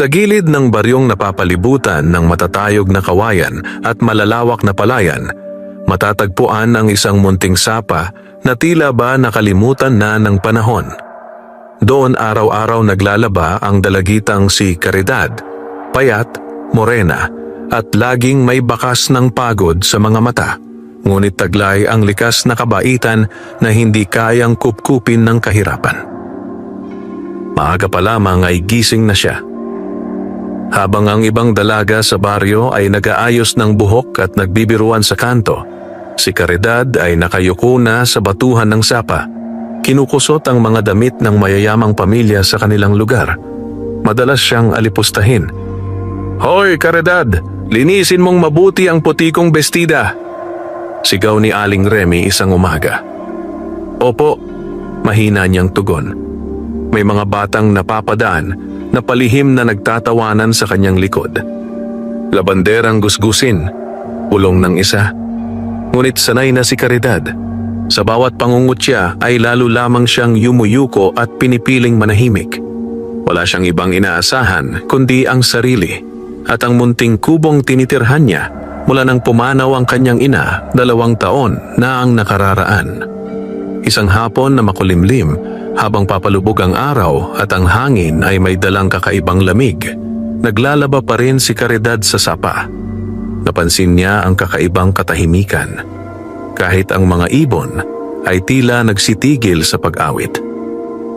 Sa gilid ng baryong napapalibutan ng matatayog na kawayan at malalawak na palayan, matatagpuan ang isang munting sapa na tila ba nakalimutan na ng panahon. Doon araw-araw naglalaba ang dalagitang si Caridad, payat, morena, at laging may bakas ng pagod sa mga mata. Ngunit taglay ang likas na kabaitan na hindi kayang kupkupin ng kahirapan. Maaga pa lamang ay gising na siya. Habang ang ibang dalaga sa baryo ay nag-aayos ng buhok at nagbibiruan sa kanto, si Caridad ay nakayuko na sa batuhan ng sapa. Kinukusot ang mga damit ng mayayamang pamilya sa kanilang lugar. Madalas siyang alipustahin. "Hoy, Caridad! Linisin mong mabuti ang puti kong bestida!" Sigaw ni Aling Remy isang umaga. "Opo," mahina niyang tugon. May mga batang napapadaan na palihim na nagtatawanan sa kanyang likod. Labanderang gusgusin, pulong ng isa. Ngunit sanay na si Caridad. Sa bawat pangungutya ay lalo lamang siyang yumuyuko at pinipiling manahimik. Wala siyang ibang inaasahan kundi ang sarili at ang munting kubong tinitirhan niya mula nang pumanaw ang kanyang ina 2 taon na ang nakararaan. Isang hapon na makulimlim, habang papalubog ang araw at ang hangin ay may dalang kakaibang lamig, naglalaba pa rin si Caridad sa sapa. Napansin niya ang kakaibang katahimikan. Kahit ang mga ibon ay tila nagsitigil sa pag-awit.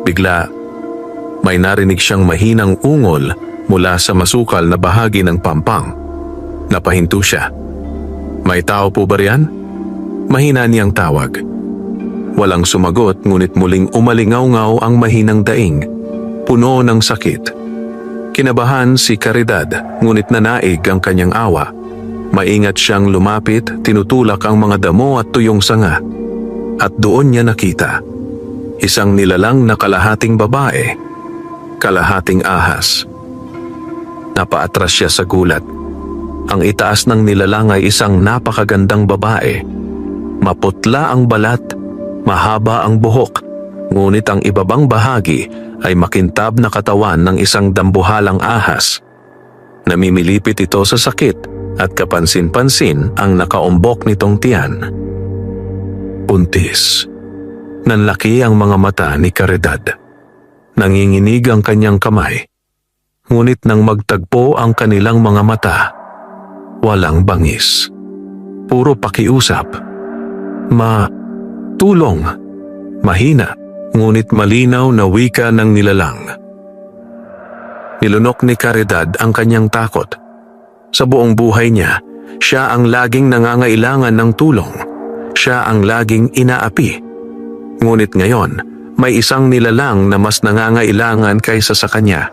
Bigla, may narinig siyang mahinang ungol mula sa masukal na bahagi ng pampang. Napahinto siya. "May tao po ba riyan?" Mahina niyang tawag. Walang sumagot, ngunit muling umalingaw-ngaw ang mahinang daing, puno ng sakit. Kinabahan si Caridad, ngunit nanaig ang kanyang awa. Maingat siyang lumapit, tinutulak ang mga damo at tuyong sanga. At doon niya nakita isang nilalang na kalahating babae, kalahating ahas. Napaatras siya sa gulat. Ang itaas ng nilalang ay isang napakagandang babae. Maputla ang balat, mahaba ang buhok, ngunit ang ibabang bahagi ay makintab na katawan ng isang dambuhalang ahas. Namimilipit ito sa sakit at kapansin-pansin ang nakaumbok nitong tiyan. Buntis. Nanlaki ang mga mata ni Caridad. Nanginginig ang kanyang kamay. Ngunit nang magtagpo ang kanilang mga mata, walang bangis. Puro pakiusap. Tulong. Mahina, ngunit malinaw na wika ng nilalang. Nilunok ni Caridad ang kanyang takot. Sa buong buhay niya, siya ang laging nangangailangan ng tulong. Siya ang laging inaapi. Ngunit ngayon, may isang nilalang na mas nangangailangan kaysa sa kanya.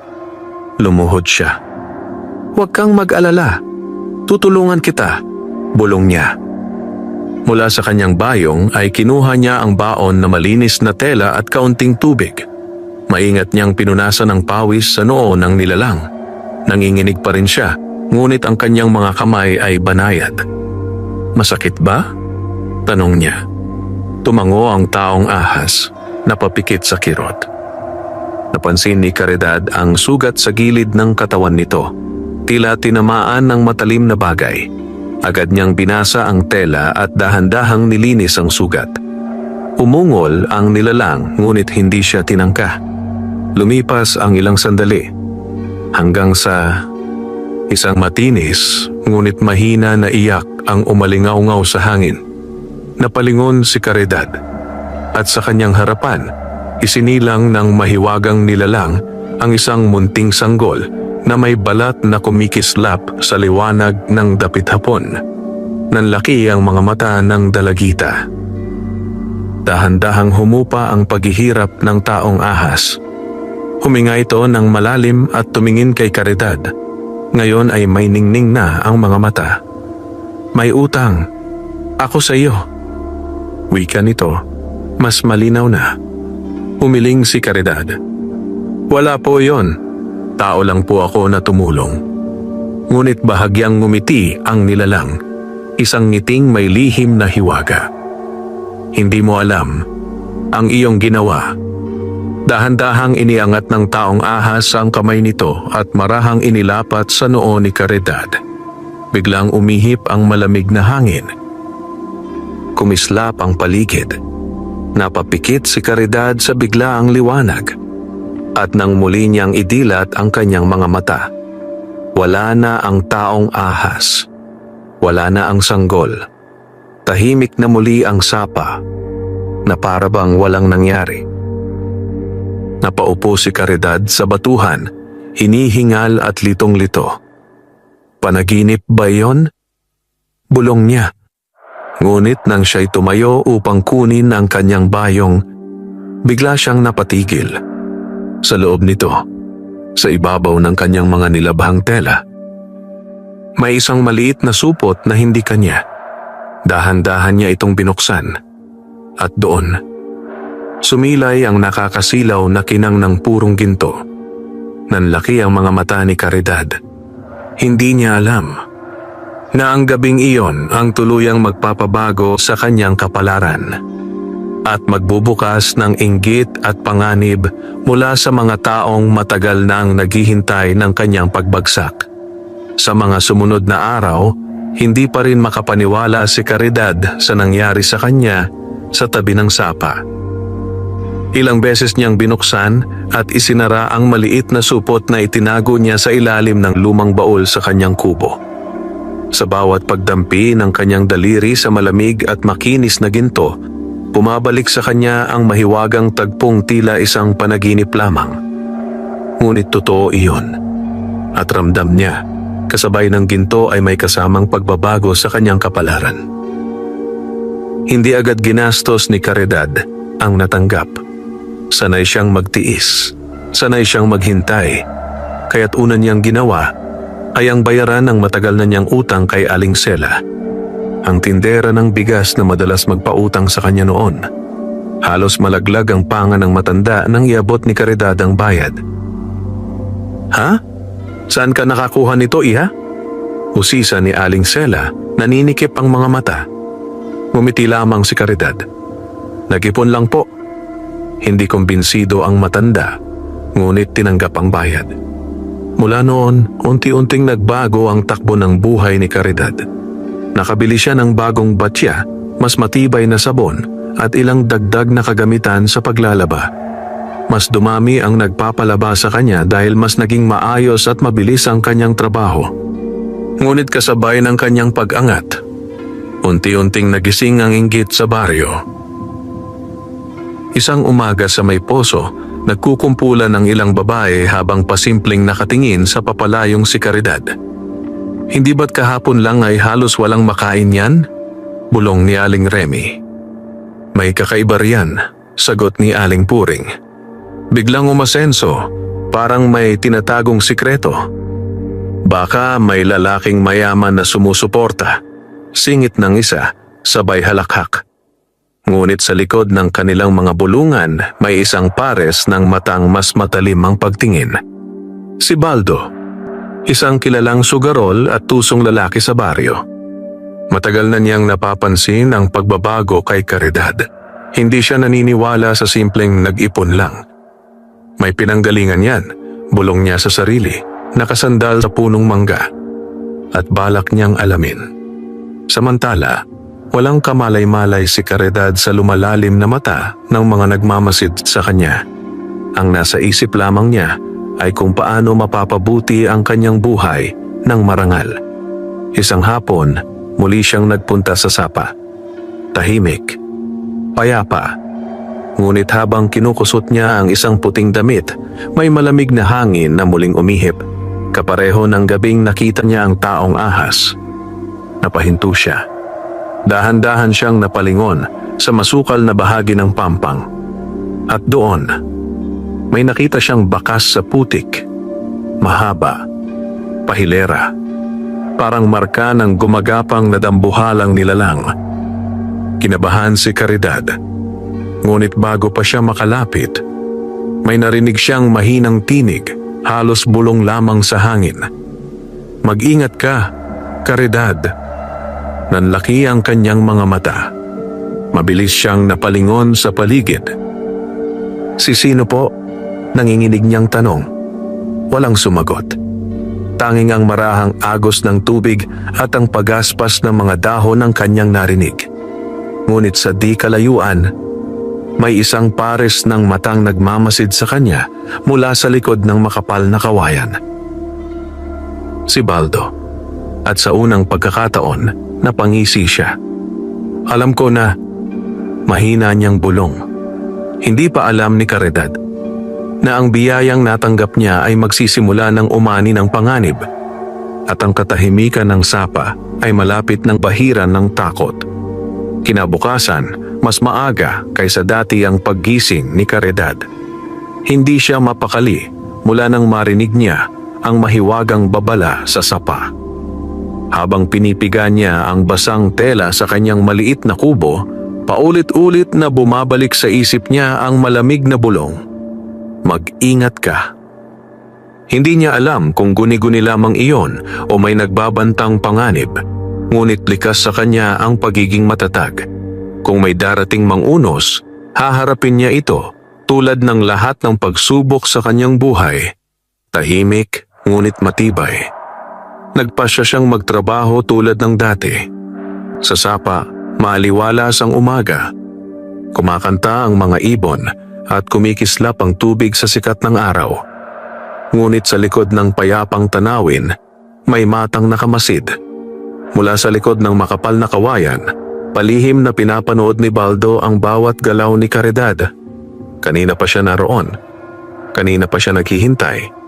Lumuhod siya. "Huwag kang mag-alala. Tutulungan kita," bulong niya. Mula sa kanyang bayong ay kinuha niya ang baon na malinis na tela at kaunting tubig. Maingat niyang pinunasan ng pawis sa noo ng nilalang. Nanginginig pa rin siya, ngunit ang kanyang mga kamay ay banayad. "Masakit ba?" tanong niya. Tumango ang taong ahas, napapikit sa kirot. Napansin ni Caridad ang sugat sa gilid ng katawan nito. Tila tinamaan ng matalim na bagay. Agad niyang binasa ang tela at dahan-dahang nilinis ang sugat. Umungol ang nilalang, ngunit hindi siya tinangka. Lumipas ang ilang sandali, hanggang sa isang matinis ngunit mahina na iyak ang umalingaw-ngaw sa hangin. Napalingon si Caridad, at sa kanyang harapan, isinilang ng mahiwagang nilalang ang isang munting sanggol na may balat na kumikislap sa liwanag ng dapit hapon. Nanlaki ang mga mata ng dalagita. Dahan-dahang humupa ang paghihirap ng taong ahas. Huminga ito ng malalim at tumingin kay Caridad. Ngayon ay may ningning na ang mga mata. "May utang. Ako sa iyo." Wika nito, mas malinaw na. Humiling si Caridad. "Wala po yon. Tao lang po ako na tumulong." Ngunit bahagyang ngumiti ang nilalang, isang ngiting may lihim na hiwaga. "Hindi mo alam ang iyong ginawa. Dahan-dahang iniangat ng taong ahas ang kamay nito at marahang inilapat sa noo ni Caridad. Biglang umihip ang malamig na hangin. Kumislap ang paligid. Napapikit si Caridad sa biglaang liwanag. At nang muli niyang idilat ang kanyang mga mata, wala na ang taong ahas. Wala na ang sanggol. Tahimik na muli ang sapa, na para bang walang nangyari. Napaupo si Caridad sa batuhan, hinihingal at litong-lito. Panaginip ba iyon? Bulong niya. Ngunit nang siya'y tumayo upang kunin ang kanyang bayong, bigla siyang napatigil. Sa loob nito, sa ibabaw ng kanyang mga nilabhang tela, may isang maliit na supot na hindi kanya. Dahan-dahan niya itong binuksan. At doon, sumilay ang nakakasilaw na kinang ng purong ginto. Nanlaki ang mga mata ni Caridad. Hindi niya alam na ang gabing iyon ang tuluyang magpapabago sa kanyang kapalaran at magbubukas ng inggit at panganib mula sa mga taong matagal nang naghihintay ng kanyang pagbagsak. Sa mga sumunod na araw, hindi pa rin makapaniwala si Caridad sa nangyari sa kanya sa tabi ng sapa. Ilang beses niyang binuksan at isinara ang maliit na supot na itinago niya sa ilalim ng lumang baul sa kanyang kubo. Sa bawat pagdampi ng kanyang daliri sa malamig at makinis na ginto, pumabalik sa kanya ang mahiwagang tagpong tila isang panaginip lamang. Ngunit totoo iyon. At ramdam niya, kasabay ng ginto ay may kasamang pagbabago sa kanyang kapalaran. Hindi agad ginastos ni Caridad ang natanggap. Sanay siyang magtiis, sanay siyang maghintay, kaya't una niyang ginawa ay ang bayaran ng matagal na niyang utang kay Aling Sela, ang tindera ng bigas na madalas magpautang sa kanya noon. Halos malaglag ang panga ng matanda nang iabot ni Caridad ang bayad. "Ha? Saan ka nakakuha nito, iha?" Usisa ni Aling Sela, naninikip ang mga mata. Ngumiti lamang si Caridad. "Nag-ipon lang po." Hindi kumbinsido ang matanda, ngunit tinanggap ang bayad. Mula noon, unti-unting nagbago ang takbo ng buhay ni Caridad. Nakabili siya ng bagong batya, mas matibay na sabon at ilang dagdag na kagamitan sa paglalaba. Mas dumami ang nagpapalaba sa kanya dahil mas naging maayos at mabilis ang kanyang trabaho. Ngunit kasabay ng kanyang pag-angat, unti-unting nagising ang inggit sa baryo. Isang umaga sa may poso, nagkukumpulan ng ilang babae habang pasimpleng nakatingin sa papalayong si Caridad. "Hindi ba't kahapon lang ay halos walang makain yan?" Bulong ni Aling Remy. "May kakaiba riyan," sagot ni Aling Puring. Biglang umasenso, parang may tinatagong sikreto. "Baka may lalaking mayaman na sumusuporta," singit ng isa, sabay halakhak. Ngunit sa likod ng kanilang mga bulungan, may isang pares ng matang mas matalim ang pagtingin. Si Baldo, isang kilalang sugarol at tusong lalaki sa baryo. Matagal na niyang napapansin ang pagbabago kay Caridad. Hindi siya naniniwala sa simpleng nag-ipon lang. May pinanggalingan yan, bulong niya sa sarili, nakasandal sa punong mangga. At balak niyang alamin. Samantala, walang kamalay-malay si Caridad sa lumalalim na mata ng mga nagmamasid sa kanya. Ang nasa isip lamang niya ay kung paano mapapabuti ang kanyang buhay ng marangal. Isang hapon, muli siyang nagpunta sa sapa. Tahimik, payapa. Ngunit habang kinukusot niya ang isang puting damit, may malamig na hangin na muling umihip. Kapareho ng gabing nakita niya ang taong ahas. Napahinto siya. Dahan-dahan siyang napalingon sa masukal na bahagi ng pampang. At doon, may nakita siyang bakas sa putik. Mahaba, pahilera, parang marka ng gumagapang na dambuhalang nilalang. Kinabahan si Caridad. Ngunit bago pa siya makalapit, may narinig siyang mahinang tinig, halos bulong lamang sa hangin. "Mag-ingat ka, Caridad." Nanlaki ang kanyang mga mata. Mabilis siyang napalingon sa paligid. "Si sino po?" nanginginig niyang tanong. Walang sumagot. Tanging ang marahang agos ng tubig at ang pagaspas ng mga dahon ang kanyang narinig. Ngunit sa di kalayuan, may isang pares ng matang nagmamasid sa kanya mula sa likod ng makapal na kawayan. Si Baldo. At sa unang pagkakataon, napangisi siya. Alam ko na mahina niyang bulong. Hindi pa alam ni Caridad na ang biyayang natanggap niya ay magsisimula ng umani ng panganib at ang katahimikan ng sapa ay malapit ng bahiran ng takot. Kinabukasan, mas maaga kaysa dati ang paggising ni Caridad. Hindi siya mapakali mula nang marinig niya ang mahiwagang babala sa sapa. Habang pinipiga niya ang basang tela sa kanyang maliit na kubo, paulit-ulit na bumabalik sa isip niya ang malamig na bulong. Mag-ingat ka. Hindi niya alam kung guni-guni lamang iyon o may nagbabantang panganib, ngunit likas sa kanya ang pagiging matatag. Kung may darating mangunos, haharapin niya ito tulad ng lahat ng pagsubok sa kanyang buhay. Tahimik ngunit matibay. Nagpasya siyang magtrabaho tulad ng dati. Sa sapa, maaliwalas ang umaga. Kumakanta ang mga ibon at kumikislap ang tubig sa sikat ng araw. Ngunit sa likod ng payapang tanawin, may matang nakamasid. Mula sa likod ng makapal na kawayan, palihim na pinapanood ni Baldo ang bawat galaw ni Caridad. Kanina pa siya naroon. Kanina pa siya naghihintay.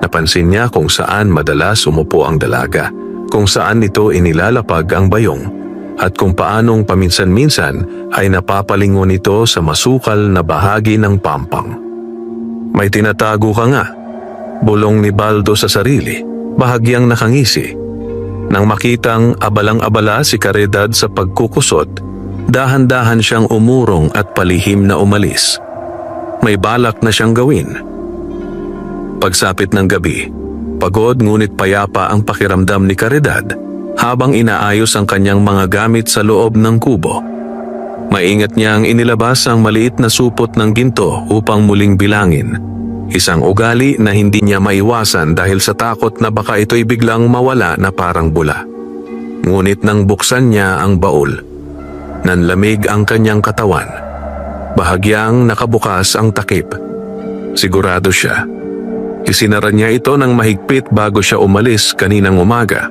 Napansin niya kung saan madalas umupo ang dalaga, kung saan nito inilalapag ang bayong, at kung paanong paminsan-minsan ay napapalingon ito sa masukal na bahagi ng pampang. May tinatago ka nga, bulong ni Baldo sa sarili, bahagyang nakangisi. Nang makitang abalang-abala si Caridad sa pagkukusot, dahan-dahan siyang umurong at palihim na umalis. May balak na siyang gawin. Pagsapit ng gabi, pagod ngunit payapa ang pakiramdam ni Caridad habang inaayos ang kanyang mga gamit sa loob ng kubo. Maingat niyang inilabas ang maliit na supot ng ginto upang muling bilangin. Isang ugali na hindi niya maiwasan dahil sa takot na baka ito'y biglang mawala na parang bula. Ngunit nang buksan niya ang baul, nanlamig ang kanyang katawan. Bahagyang nakabukas ang takip. Sigurado siya. Isinara niya ito ng mahigpit bago siya umalis kaninang umaga.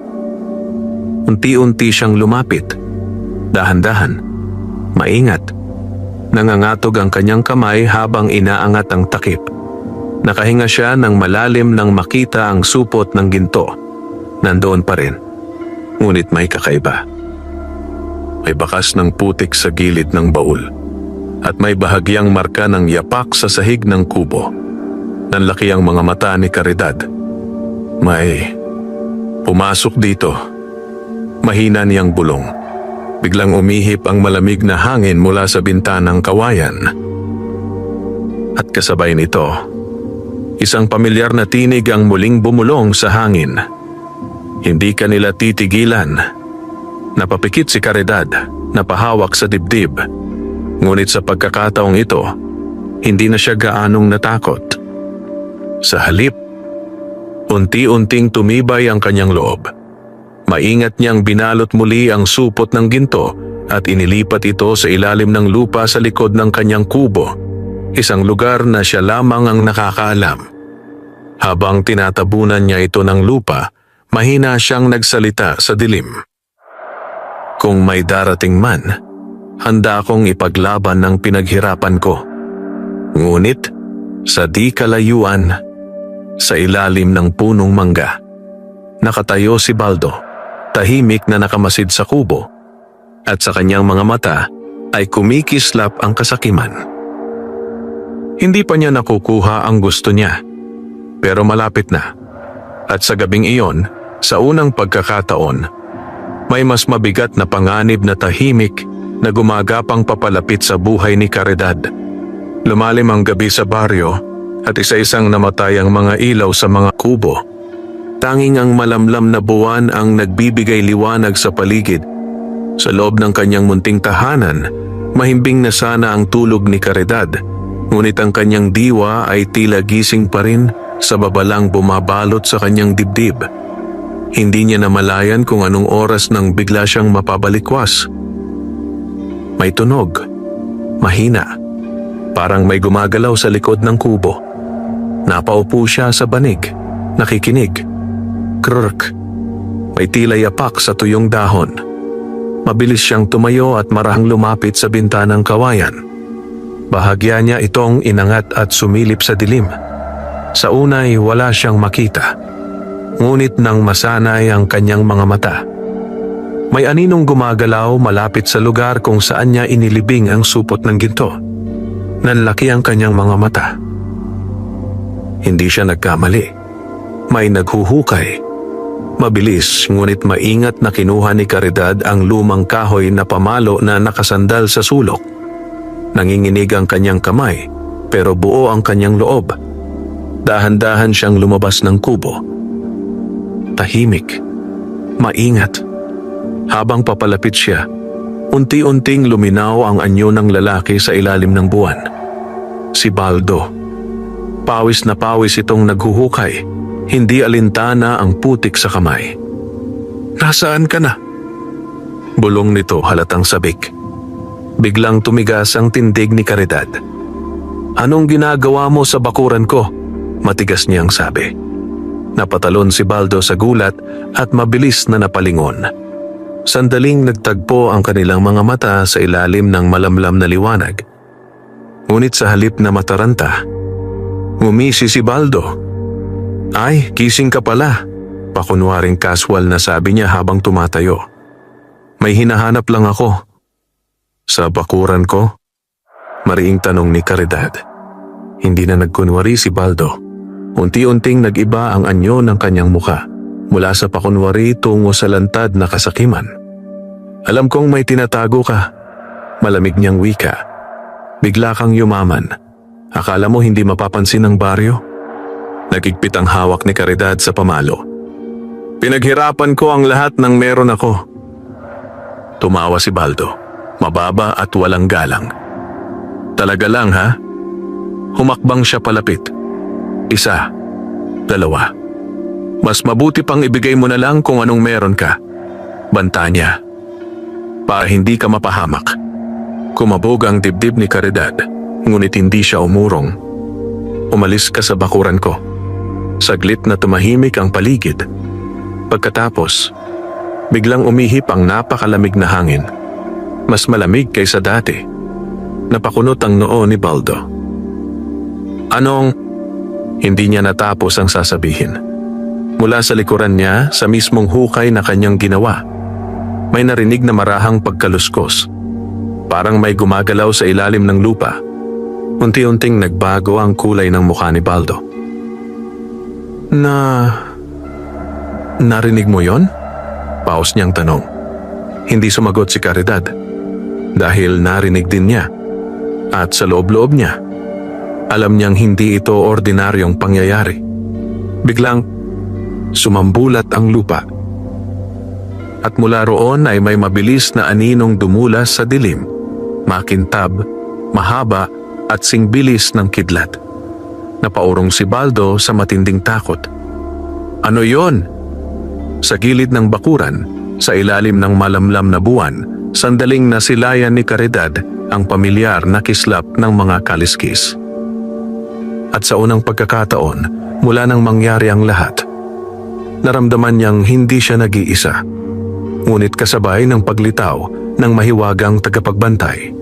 Unti-unti siyang lumapit. Dahan-dahan. Maingat. Nangangatog ang kanyang kamay habang inaangat ang takip. Nakahinga siya ng malalim nang makita ang supot ng ginto. Nandoon pa rin. Ngunit may kakaiba. May bakas ng putik sa gilid ng baul. At may bahagyang marka ng yapak sa sahig ng kubo. Nanlaki ang mga mata ni Caridad. May pumasok dito. Mahina niyang bulong. Biglang umihip ang malamig na hangin mula sa bintanang kawayan. At kasabay nito, isang pamilyar na tinig ang muling bumulong sa hangin. Hindi kanila titigilan. Napapikit si Caridad, napahawak sa dibdib. Ngunit sa pagkakataong ito, hindi na siya gaanong natakot. Sa halip, unti-unting tumibay ang kanyang loob. Maingat niyang binalot muli ang supot ng ginto at inilipat ito sa ilalim ng lupa sa likod ng kanyang kubo, isang lugar na siya lamang ang nakakaalam. Habang tinatabunan niya ito ng lupa, mahina siyang nagsalita sa dilim. Kung may darating man, handa akong ipaglaban ng pinaghirapan ko. Ngunit, sa di kalayuan, sa ilalim ng punong mangga, nakatayo si Baldo, tahimik na nakamasid sa kubo, at sa kanyang mga mata ay kumikislap ang kasakiman. Hindi pa niya nakukuha ang gusto niya, pero malapit na. At sa gabing iyon, sa unang pagkakataon, may mas mabigat na panganib na tahimik na gumagapang papalapit sa buhay ni Caridad. Lumalim ang gabi sa baryo at isa-isang namatay ang mga ilaw sa mga kubo. Tanging ang malamlam na buwan ang nagbibigay liwanag sa paligid. Sa loob ng kanyang munting tahanan, mahimbing na sana ang tulog ni Caridad, Ngunit ang kanyang diwa ay tila gising pa rin sa babalang bumabalot sa kanyang dibdib. Hindi niya namalayan kung anong oras nang bigla siyang mapabalikwas. May tunog, mahina, parang may gumagalaw sa likod ng kubo. Napaupo siya sa banig, nakikinig. Krrk, may tila yapak sa tuyong dahon. Mabilis siyang tumayo at marahang lumapit sa bintanang kawayan. Bahagya niya itong inangat at sumilip sa dilim. Sa unay wala siyang makita. Ngunit nang masanay ang kanyang mga mata, may aninong gumagalaw malapit sa lugar kung saan niya inilibing ang supot ng ginto. Nanlaki ang kanyang mga mata. Hindi siya nagkamali. May naghuhukay. Mabilis ngunit maingat na kinuha ni Caridad ang lumang kahoy na pamalo na nakasandal sa sulok. Nanginginig ang kanyang kamay pero buo ang kanyang loob. Dahan-dahan siyang lumabas ng kubo. Tahimik, maingat. Habang papalapit siya, unti-unting luminaw ang anyo ng lalaki sa ilalim ng buwan. Si Baldo. Pawis na pawis itong naghuhukay. Hindi alintana ang putik sa kamay. "Nasaan ka na?" Bulong nito halatang sabik. Biglang tumigas ang tindig ni Caridad. "Anong ginagawa mo sa bakuran ko?" Matigas niyang sabi. Napatalon si Baldo sa gulat at mabilis na napalingon. Sandaling nagtagpo ang kanilang mga mata sa ilalim ng malamlam na liwanag. Ngunit sa halip na mataranta, ngumisi si Baldo. "Ay, gising ka pala," pakunwaring casual na sabi niya habang tumatayo. "May hinahanap lang ako." "Sa bakuran ko?" Mariing tanong ni Caridad. Hindi na nagkunwari si Baldo. Unti-unting nag-iba ang anyo ng kanyang muka, mula sa pakunwari tungo sa lantad na kasakiman. "Alam kong may tinatago ka," malamig niyang wika. Bigla kang yumaman. Akala mo hindi mapapansin ng baryo? Nagigpit ang hawak ni Caridad sa pamalo. "Pinaghirapan ko ang lahat ng meron ako." Tumawa si Baldo, mababa at walang galang. "Talaga lang ha?" Humakbang siya palapit. "Isa, dalawa. Mas mabuti pang ibigay mo na lang kung anong meron ka." Banta niya. Para hindi ka mapahamak. Kumabog ang dibdib ni Caridad, ngunit hindi siya umurong. "Umalis ka sa bakuran ko." Saglit na tumahimik ang paligid. Pagkatapos, biglang umihip ang napakalamig na hangin. Mas malamig kaysa dati. Napakunot ang noo ni Baldo. "Anong?" Hindi niya natapos ang sasabihin. Mula sa likuran niya, sa mismong hukay na kanyang ginawa, may narinig na marahang pagkaluskos. Parang may gumagalaw sa ilalim ng lupa. Unti-unting nagbago ang kulay ng mukha ni Baldo. Narinig mo yon?" Paus niyang tanong. Hindi sumagot si Caridad. Dahil narinig din niya. At sa loob-loob niya, alam niyang hindi ito ordinaryong pangyayari. Biglang sumambulat ang lupa. At mula roon ay may mabilis na aninong dumulas sa dilim, makintab, mahaba at singbilis ng kidlat. Napaurong si Baldo sa matinding takot. "Ano yon?" Sa gilid ng bakuran, sa ilalim ng malamlam na buwan, sandaling nasilayan ni Caridad ang pamilyar na kislap ng mga kaliskis. At sa unang pagkakataon, mula nang mangyari ang lahat, naramdaman niyang hindi siya nag-iisa, ngunit kasabay ng paglitaw ng mahiwagang tagapagbantay.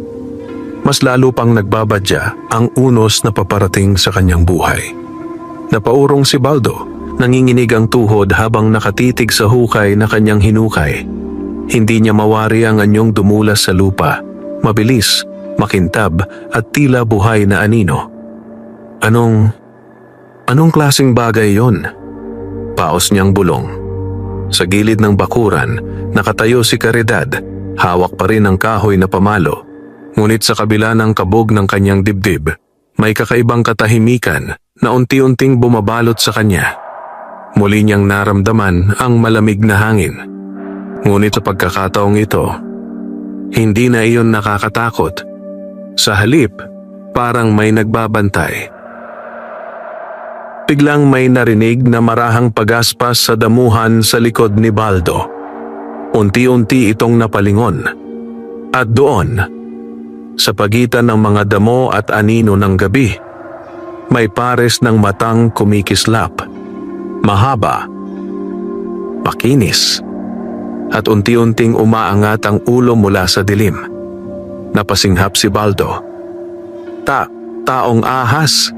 Mas lalo pang nagbabadya ang unos na paparating sa kanyang buhay. Napaurong si Baldo, nanginginig ang tuhod habang nakatitig sa hukay na kanyang hinukay. Hindi niya mawari ang anyong dumulas sa lupa, mabilis, makintab at tila buhay na anino. Anong klaseng bagay yon? Paos niyang bulong. Sa gilid ng bakuran, nakatayo si Caridad, hawak pa rin ang kahoy na pamalo. Ngunit sa kabila ng kabog ng kanyang dibdib, may kakaibang katahimikan na unti-unting bumabalot sa kanya. Muli niyang naramdaman ang malamig na hangin. Ngunit sa pagkakataong ito, hindi na iyon nakakatakot. Sa halip, parang may nagbabantay. Biglang may narinig na marahang pagaspas sa damuhan sa likod ni Baldo. Unti-unti itong napalingon. At doon, sa pagitan ng mga damo at anino ng gabi, may pares ng matang kumikislap. Mahaba, makinis, at unti-unting umaangat ang ulo mula sa dilim. Napasinghap si Baldo. Taong ahas.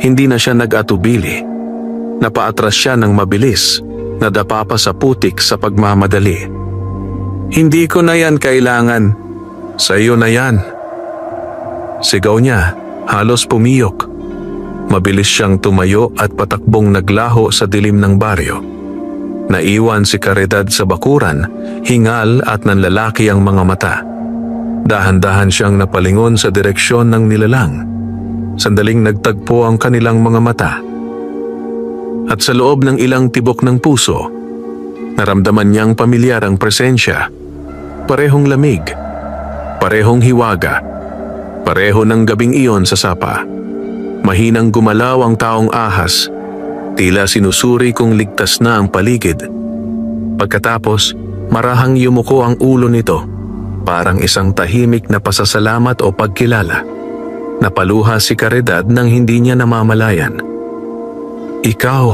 Hindi na siya nag-atubili. Napaatras siya ng mabilis, nadapa pa sa putik sa pagmamadali. Hindi ko na yan kailangan. Sa iyo na yan. Sigaw niya, halos pumiyok. Mabilis siyang tumayo at patakbong naglaho sa dilim ng baryo. Naiwan si Caridad sa bakuran, hingal at nanlalaki ang mga mata. Dahan-dahan siyang napalingon sa direksyon ng nilalang. Sandaling nagtagpo ang kanilang mga mata. At sa loob ng ilang tibok ng puso, naramdaman niyang pamilyar ang presensya. Parehong lamig, parehong hiwaga, pareho ng gabing iyon sa sapa. Mahinang gumalaw ang taong ahas, tila sinusuri kung ligtas na ang paligid. Pagkatapos, marahang yumuko ang ulo nito, parang isang tahimik na pasasalamat o pagkilala. Napaluha si Caridad nang hindi niya namamalayan. Ikaw,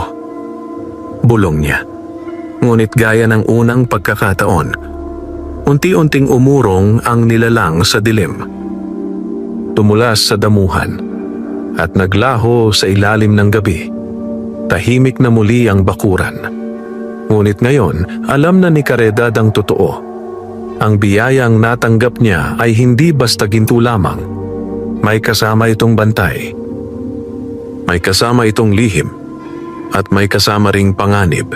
bulong niya. Ngunit gaya ng unang pagkakataon, unti-unting umurong ang nilalang sa dilim. Tumulas sa damuhan at naglaho sa ilalim ng gabi. Tahimik na muli ang bakuran. Ngunit ngayon, alam na ni Caridad ang totoo. Ang biyayang natanggap niya ay hindi basta ginto lamang. May kasama itong bantay. May kasama itong lihim. At may kasama ring panganib.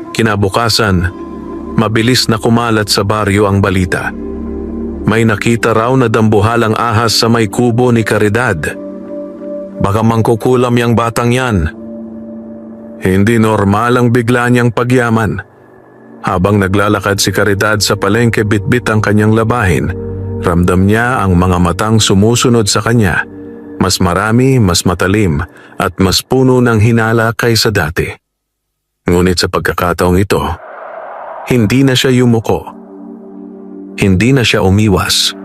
Kinabukasan, mabilis na kumalat sa baryo ang balita. May nakita raw na dambuhalang ahas sa may kubo ni Caridad. Baka mangkukulam yang batang yan. Hindi normal ang bigla niyang pagyaman. Habang naglalakad si Caridad sa palengke bitbit ang kanyang labahin, ramdam niya ang mga matang sumusunod sa kanya. Mas marami, mas matalim, at mas puno ng hinala kaysa dati. Ngunit sa pagkakataong ito, hindi na siya yumuko. Hindi na siya umiwas.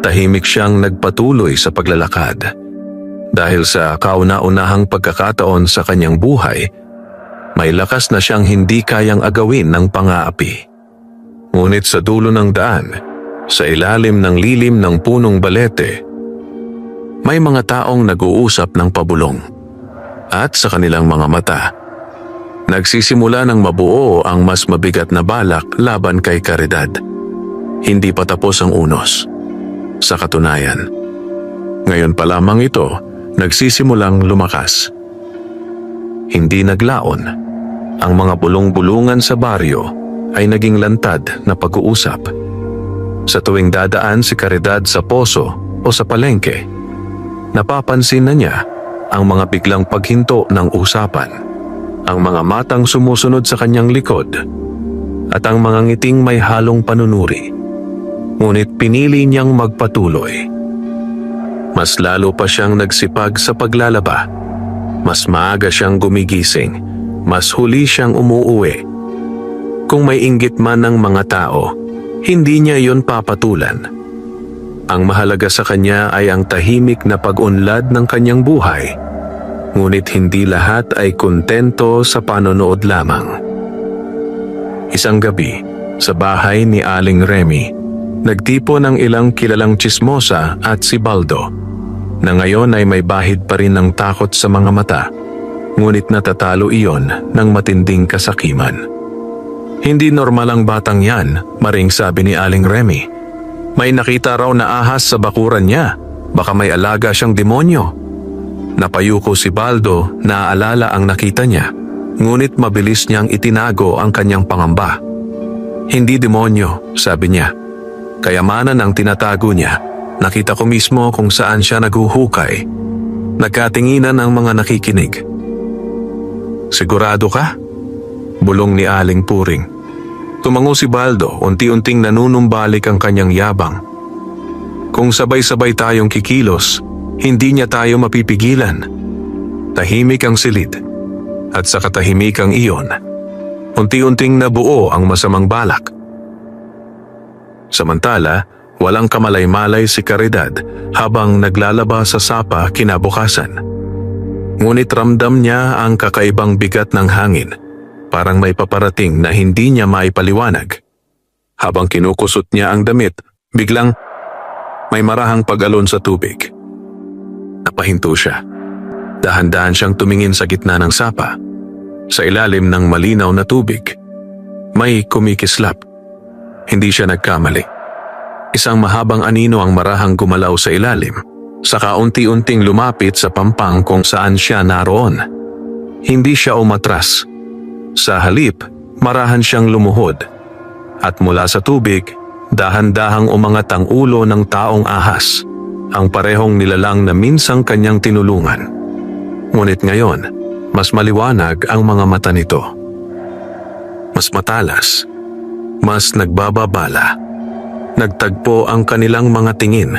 Tahimik siyang nagpatuloy sa paglalakad. Dahil sa kauna-unahang pagkakataon sa kanyang buhay, may lakas na siyang hindi kayang agawin ng pang-aapi. Ngunit sa dulo ng daan, sa ilalim ng lilim ng punong balete, may mga taong nag-uusap ng pabulong. At sa kanilang mga mata, nagsisimula ng mabuo ang mas mabigat na balak laban kay Caridad. Hindi pa tapos ang unos. Sa katunayan, ngayon pa lamang ito nagsisimulang lumakas. Hindi naglaon. Ang mga bulong-bulungan sa baryo ay naging lantad na pag-uusap. Sa tuwing dadaan si Caridad sa poso o sa palengke, napapansin na niya ang mga biglang paghinto ng usapan, ang mga matang sumusunod sa kanyang likod, at ang mga ngiting may halong panunuri. Ngunit pinili niyang magpatuloy. Mas lalo pa siyang nagsipag sa paglalaba. Mas maaga siyang gumigising. Mas huli siyang umuuwi. Kung may inggit man ng mga tao, hindi niya iyon papatulan. Ang mahalaga sa kanya ay ang tahimik na pag-unlad ng kanyang buhay. Ngunit hindi lahat ay kontento sa panonood lamang. Isang gabi, sa bahay ni Aling Remy, nagtipo ng ilang kilalang tsismosa at si Baldo, na ngayon ay may bahid pa rin ng takot sa mga mata, ngunit natatalo iyon ng matinding kasakiman. Hindi normal ang batang yan, maring sabi ni Aling Remy. May nakita raw na ahas sa bakuran niya. Baka may alaga siyang demonyo. Napayuko si Baldo na aalala ang nakita niya. Ngunit mabilis niyang itinago ang kanyang pangamba. Hindi demonyo, sabi niya. Kayamanan ang tinatago niya. Nakita ko mismo kung saan siya naghuhukay. Nagkatinginan ang mga nakikinig. Sigurado ka? Bulong ni Aling Puring. Tumango si Baldo, unti-unting nanunumbalik ang kanyang yabang. Kung sabay-sabay tayong kikilos, hindi niya tayo mapipigilan. Tahimik ang silid. At sa katahimikang iyon, unti-unting nabuo ang masamang balak. Samantala, walang kamalay-malay si Caridad habang naglalaba sa sapa kinabukasan. Ngunit ramdam niya ang kakaibang bigat ng hangin, parang may paparating na hindi niya maipaliwanag. Habang kinukusot niya ang damit, biglang may marahang pag-alon sa tubig. Napahinto siya. Dahan-dahan siyang tumingin sa gitna ng sapa. Sa ilalim ng malinaw na tubig, may kumikislap. Hindi siya nagkamali. Isang mahabang anino ang marahang gumalaw sa ilalim, saka unti-unting lumapit sa pampang kung saan siya naroon. Hindi siya umatras. Sa halip, marahan siyang lumuhod. At mula sa tubig, dahan-dahang umangat ang ulo ng taong ahas, ang parehong nilalang na minsang kanyang tinulungan. Ngunit ngayon, mas maliwanag ang mga mata nito. Mas matalas, mas nagbababala. Nagtagpo ang kanilang mga tingin.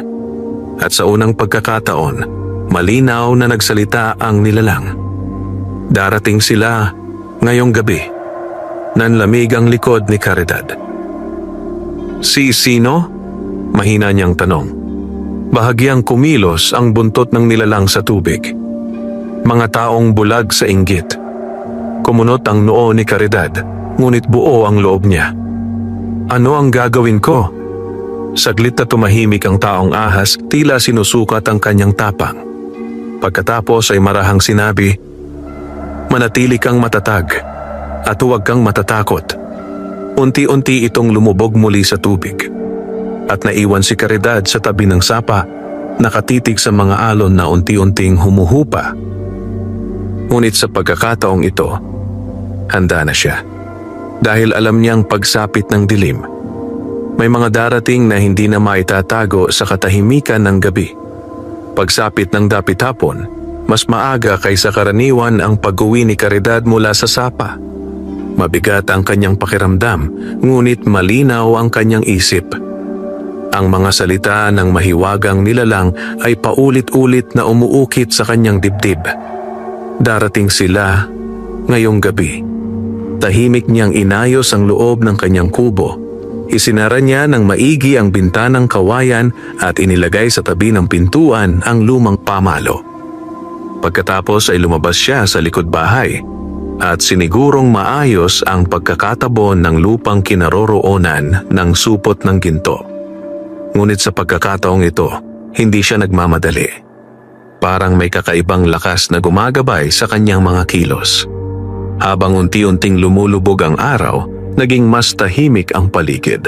At sa unang pagkakataon, malinaw na nagsalita ang nilalang. Darating sila ngayong gabi. Nanlamig ang likod ni Caridad. Si sino? Mahina niyang tanong. Bahagyang kumilos ang buntot ng nilalang sa tubig. Mga taong bulag sa inggit. Kumunot ang noo ni Caridad, ngunit buo ang loob niya. Ano ang gagawin ko? Saglit na tumahimik ang taong ahas, tila sinusukat ang kanyang tapang. Pagkatapos ay marahang sinabi, manatili kang matatag at huwag kang matatakot. Unti-unti itong lumubog muli sa tubig. At naiwan si Caridad sa tabi ng sapa, nakatitig sa mga alon na unti-unting humuhupa. Ngunit sa pagkakataong ito, handa na siya. Dahil alam niyang pagsapit ng dilim, may mga darating na hindi na maitatago sa katahimikan ng gabi. Pagsapit ng dapit hapon, mas maaga kaysa karaniwan ang pag-uwi ni Caridad mula sa sapa. Mabigat ang kanyang pakiramdam, ngunit malinaw ang kanyang isip. Ang mga salita ng mahiwagang nilalang ay paulit-ulit na umuukit sa kanyang dibdib. Darating sila ngayong gabi. Tahimik niyang inayos ang loob ng kanyang kubo. Isinara niya ng maigi ang bintanang kawayan at inilagay sa tabi ng pintuan ang lumang pamalo. Pagkatapos ay lumabas siya sa likod bahay at sinigurong maayos ang pagkakatabon ng lupang kinaroroonan ng supot ng ginto. Ngunit sa pagkakataong ito, hindi siya nagmamadali. Parang may kakaibang lakas na gumagabay sa kanyang mga kilos. Habang unti-unting lumulubog ang araw, naging mas tahimik ang paligid.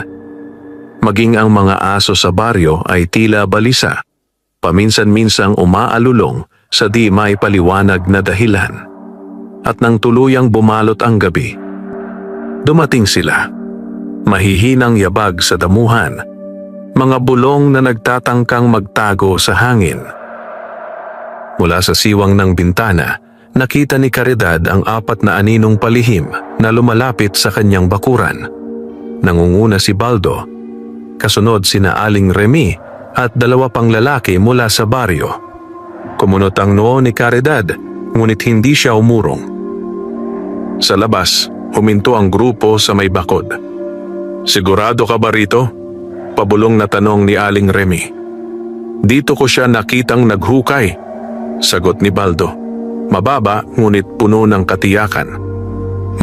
Maging ang mga aso sa baryo ay tila balisa, paminsan-minsang umaalulong sa di maipaliwanag na dahilan. At nang tuluyang bumalot ang gabi, dumating sila. Mahihinang yabag sa damuhan, mga bulong na nagtatangkang magtago sa hangin. Mula sa siwang ng bintana, nakita ni Caridad ang 4 na aninong palihim na lumalapit sa kanyang bakuran. Nangunguna si Baldo, kasunod sina Aling Remy at 2 pang lalaki mula sa baryo. Kumunot ang noo ni Caridad, ngunit hindi siya umurong. Sa labas, huminto ang grupo sa may bakod. Sigurado ka ba rito? Pabulong na tanong ni Aling Remy. Dito ko siya nakitang naghukay, sagot ni Baldo. Mababa ngunit puno ng katiyakan.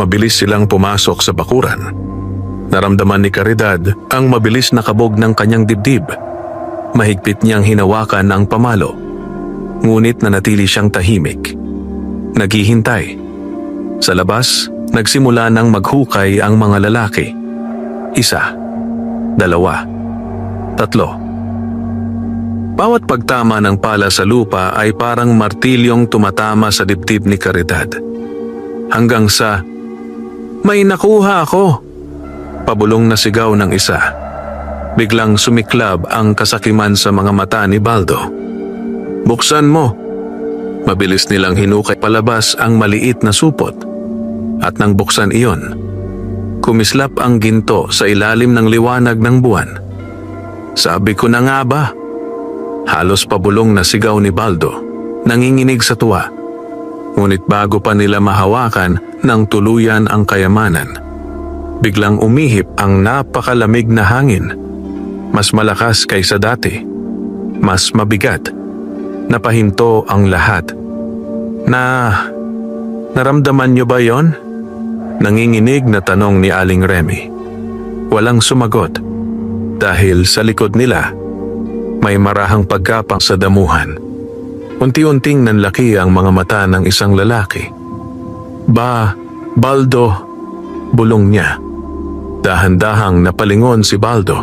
Mabilis silang pumasok sa bakuran. Naramdaman ni Caridad ang mabilis na kabog ng kanyang dibdib. Mahigpit niyang hinawakan ang pamalo. Ngunit nanatili siyang tahimik. Naghihintay. Sa labas, nagsimula nang maghukay ang mga lalaki. 1, 2, 3. Bawat pagtama ng pala sa lupa ay parang martilyong tumatama sa dibdib ni Caridad. Hanggang sa, may nakuha ako! Pabulong na sigaw ng isa. Biglang sumiklab ang kasakiman sa mga mata ni Baldo. Buksan mo! Mabilis nilang hinukay palabas ang maliit na supot. At nang buksan iyon, kumislap ang ginto sa ilalim ng liwanag ng buwan. Sabi ko na nga ba, Halos pabulong na sigaw ni Baldo, nanginginig sa tuwa. Ngunit bago pa nila mahawakan ng tuluyan ang kayamanan, biglang umihip ang napakalamig na hangin. Mas malakas kaysa dati, mas mabigat. Napahinto ang lahat. Naramdaman niyo ba yon? Nanginginig na tanong ni Aling Remy. Walang sumagot dahil sa likod nila may marahang pagkapang sa damuhan. Unti-unting nanlaki ang mga mata ng isang lalaki. Baldo, bulong niya. Dahan-dahang napalingon si Baldo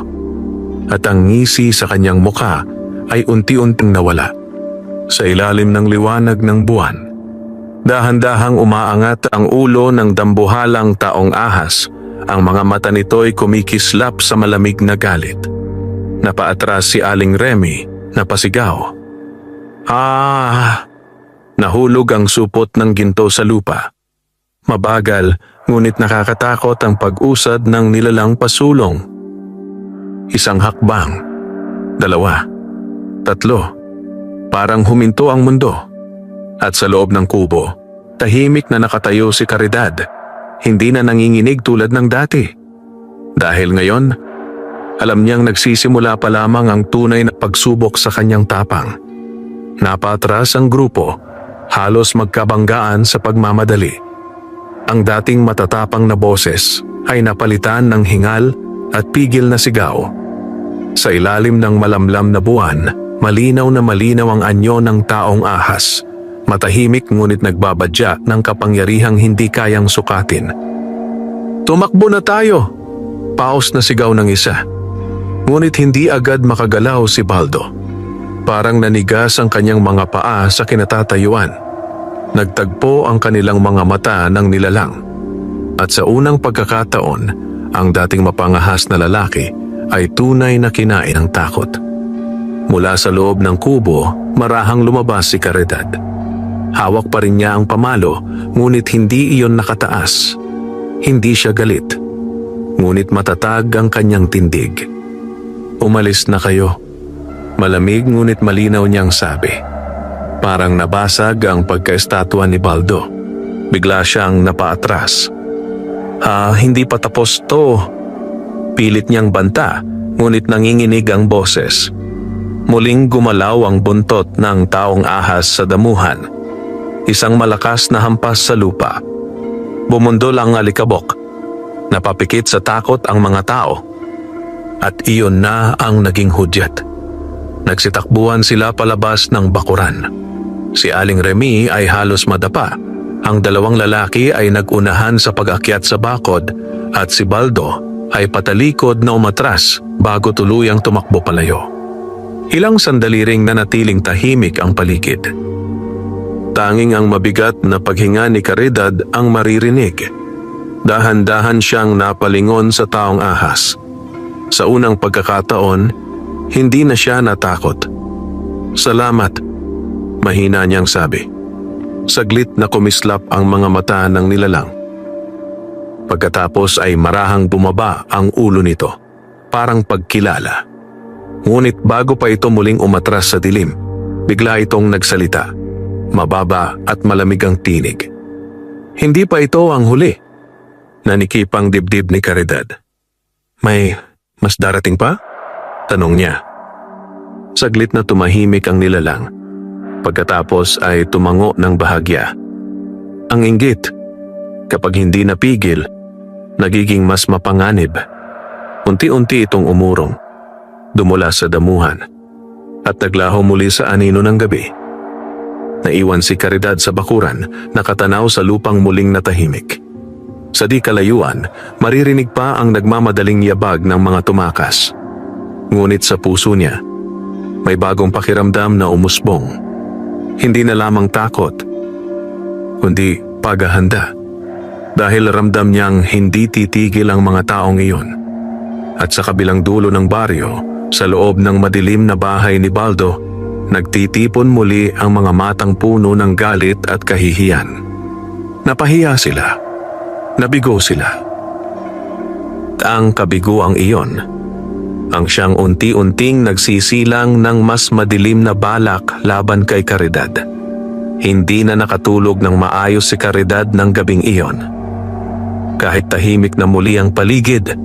at ang ngisi sa kanyang muka ay unti-unting nawala. Sa ilalim ng liwanag ng buwan, dahan-dahang umaangat ang ulo ng dambuhalang taong ahas. Ang mga mata nito'y kumikislap sa malamig na galit. Napaatras si Aling Remy, napasigaw. Nahulog ang supot ng ginto sa lupa. Mabagal, ngunit nakakatakot ang pag-usad ng nilalang pasulong. Isang hakbang, 2, 3, parang huminto ang mundo. At sa loob ng kubo, tahimik na nakatayo si Caridad. Hindi na nanginginig tulad ng dati. Dahil ngayon, alam niyang nagsisimula pa lamang ang tunay na pagsubok sa kanyang tapang. Napatras ang grupo, halos magkabanggaan sa pagmamadali. Ang dating matatapang na boses ay napalitan ng hingal at pigil na sigaw. Sa ilalim ng malamlam na buwan, malinaw na malinaw ang anyo ng taong ahas. Matahimik ngunit nagbabadya ng kapangyarihang hindi kayang sukatin. Tumakbo na tayo! Paos na sigaw ng isa. Ngunit hindi agad makagalaw si Baldo. Parang nanigas ang kanyang mga paa sa kinatatayuan. Nagtagpo ang kanilang mga mata ng nilalang. At sa unang pagkakataon, ang dating mapangahas na lalaki ay tunay na kinain ng takot. Mula sa loob ng kubo, marahang lumabas si Caridad. Hawak pa rin niya ang pamalo, ngunit hindi iyon nakataas. Hindi siya galit, ngunit matatag ang kanyang tindig. Umalis na kayo. Malamig ngunit malinaw niyang sabi. Parang nabasag ang pagkaestatwa ni Baldo. Bigla siyang napaatras. Hindi pa tapos to. Pilit niyang banta, ngunit nanginginig ang boses. Muling gumalaw ang buntot ng taong ahas sa damuhan. Isang malakas na hampas sa lupa. Bumundol ang alikabok. Napapikit sa takot ang mga tao. At iyon na ang naging hudyat. Nagsitakbuhan sila palabas ng bakuran. Si Aling Remy ay halos madapa. Ang dalawang lalaki ay nagunahan sa pag-akyat sa bakod at si Baldo ay patalikod na umatras bago tuluyang tumakbo palayo. Ilang sandali ring nanatiling tahimik ang paligid. Tanging ang mabigat na paghinga ni Caridad ang maririnig. Dahan-dahan siyang napalingon sa taong ahas. Sa unang pagkakataon, hindi na siya natakot. Salamat, mahina niyang sabi. Saglit na kumislap ang mga mata ng nilalang. Pagkatapos ay marahang bumaba ang ulo nito, parang pagkilala. Ngunit bago pa ito muling umatras sa dilim, bigla itong nagsalita. Mababa at malamig ang tinig. Hindi pa ito ang huli. Nanikip ang dibdib ni Caridad. May mas darating pa? Tanong niya. Saglit na tumahimik ang nilalang. Pagkatapos ay tumango ng bahagya. Ang inggit, kapag hindi napigil, nagiging mas mapanganib. Unti-unti itong umurong. Dumula sa damuhan. At naglaho muli sa anino ng gabi. Naiwan si Caridad sa bakuran, nakatanaw sa lupang muling natahimik. Sa di kalayuan, maririnig pa ang nagmamadaling yabag ng mga tumakas. Ngunit sa puso niya, may bagong pakiramdam na umusbong. Hindi na lamang takot, kundi paghahanda. Dahil ramdam niyang hindi titigil ang mga taong iyon. At sa kabilang dulo ng baryo, sa loob ng madilim na bahay ni Baldo, nagtitipon muli ang mga matang puno ng galit at kahihiyan. Napahiya sila. Nabigo sila. Ang kabiguang iyon ang siyang unti-unting nagsisilang ng mas madilim na balak laban kay Caridad. Hindi na nakatulog ng maayos si Caridad ng gabing iyon. Kahit tahimik na muli ang paligid,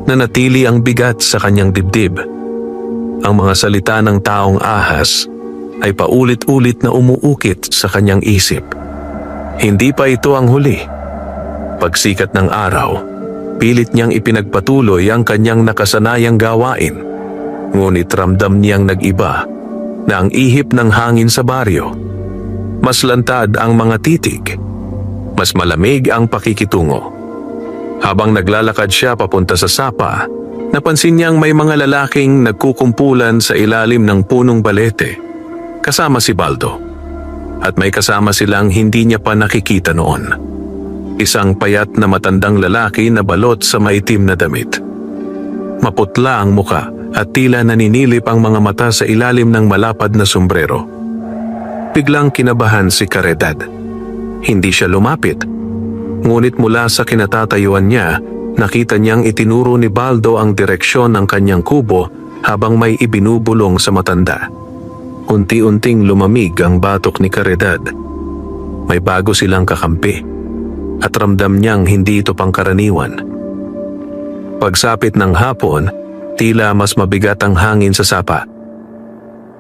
nanatili ang bigat sa kanyang dibdib. Ang mga salita ng taong ahas ay paulit-ulit na umuukit sa kanyang isip. Hindi pa ito ang huli. Pagsikat ng araw, pilit niyang ipinagpatuloy ang kanyang nakasanayang gawain. Ngunit ramdam niyang nag-iba na ang ihip ng hangin sa baryo. Mas lantad ang mga titig. Mas malamig ang pakikitungo. Habang naglalakad siya papunta sa sapa, napansin niyang may mga lalaking nagkukumpulan sa ilalim ng punong balete, kasama si Baldo. At may kasama silang hindi niya pa nakikita noon. Isang payat na matandang lalaki na balot sa maitim na damit. Maputla ang muka at tila naninilip ang mga mata sa ilalim ng malapad na sombrero. Biglang kinabahan si Caridad. Hindi siya lumapit. Ngunit mula sa kinatatayuan niya, nakita niyang itinuro ni Baldo ang direksyon ng kanyang kubo habang may ibinubulong sa matanda. Unti-unting lumamig ang batok ni Caridad. May bago silang kakampi at ramdam niyang hindi ito pangkaraniwan. Pagsapit ng hapon, tila mas mabigat ang hangin sa sapa.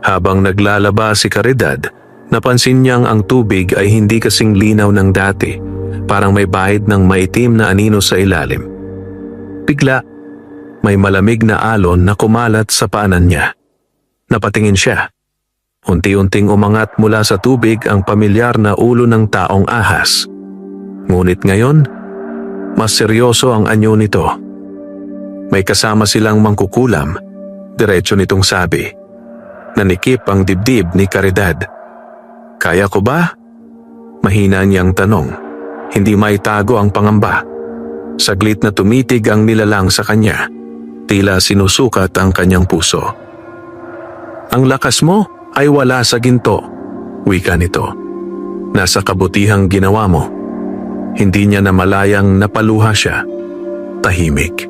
Habang naglalaba si Caridad, napansin niyang ang tubig ay hindi kasing linaw ng dati, parang may bahid ng maitim na anino sa ilalim. Bigla, may malamig na alon na kumalat sa paanan niya. Napatingin siya. Unti-unting umangat mula sa tubig ang pamilyar na ulo ng taong ahas. Ngunit ngayon, mas seryoso ang anyo nito. May kasama silang mangkukulam, diretso nitong sabi. Nanikip ang dibdib ni Caridad. Kaya ko ba? Mahina niyang tanong. Hindi maitago ang pangamba. Saglit na tumitig ang nilalang sa kanya. Tila sinusukat ang kanyang puso. Ang lakas mo ay wala sa ginto, wika nito. Nasa kabutihang ginawa mo. Hindi niya namalayang napaluha siya. Tahimik.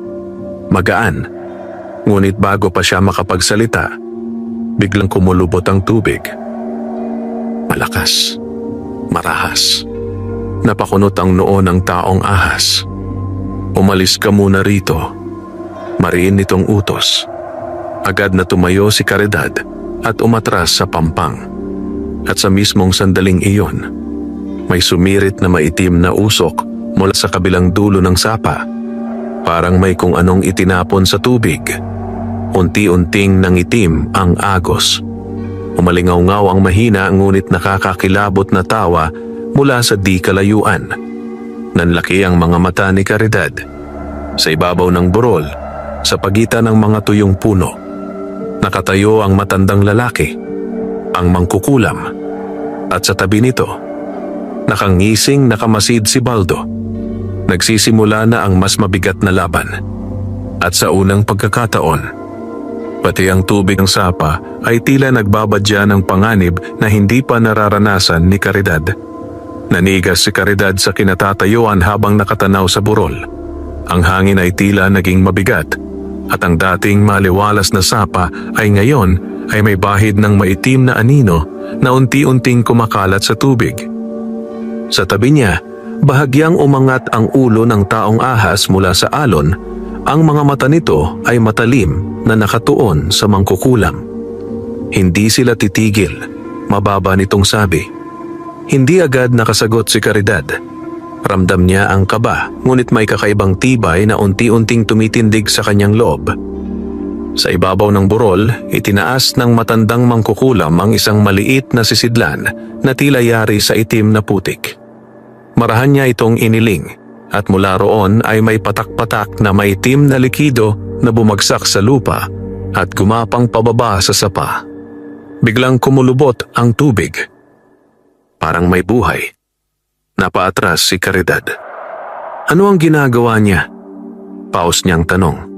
Magaan. Ngunit bago pa siya makapagsalita, biglang kumulubot ang tubig. Malakas. Marahas. Napakunot ang noo ng taong ahas. Umalis ka muna rito. Mariin nitong utos. Agad na tumayo si Caridad at umatras sa pampang. At sa mismong sandaling iyon, may sumirit na maitim na usok mula sa kabilang dulo ng sapa. Parang may kung anong itinapon sa tubig. Unti-unting nangitim ang agos. Umalingaw-ngaw ang mahina ngunit nakakakilabot na tawa mula sa di kalayuan. Nanlaki ang mga mata ni Caridad. Sa ibabaw ng burol, sa pagitan ng mga tuyong puno, nakatayo ang matandang lalaki, ang mangkukulam. At sa tabi nito, nakangising nakamasid si Baldo. Nagsisimula na ang mas mabigat na laban. At sa unang pagkakataon, pati ang tubig ng sapa ay tila nagbabadya ng panganib na hindi pa nararanasan ni Caridad. Nanigas si Caridad sa kinatatayuan habang nakatanaw sa burol. Ang hangin ay tila naging mabigat at ang dating maliwalas na sapa ay ngayon ay may bahid ng maitim na anino na unti-unting kumakalat sa tubig. Sa tabi niya, bahagyang umangat ang ulo ng taong ahas mula sa alon. Ang mga mata nito ay matalim na nakatuon sa mangkukulam. Hindi sila titigil, mababa nitong sabi. Hindi agad nakasagot si Caridad. Ramdam niya ang kaba, ngunit may kakaibang tibay na unti-unting tumitindig sa kanyang loob. Sa ibabaw ng burol, itinaas ng matandang mangkukulam ang isang maliit na sisidlan na tila yari sa itim na putik. Marahan niya itong iniling at mula roon ay may patak-patak na maitim na likido na bumagsak sa lupa at gumapang pababa sa sapa. Biglang kumulubot ang tubig. Parang may buhay. Napaatras si Caridad. Ano ang ginagawa niya? Paus niyang tanong.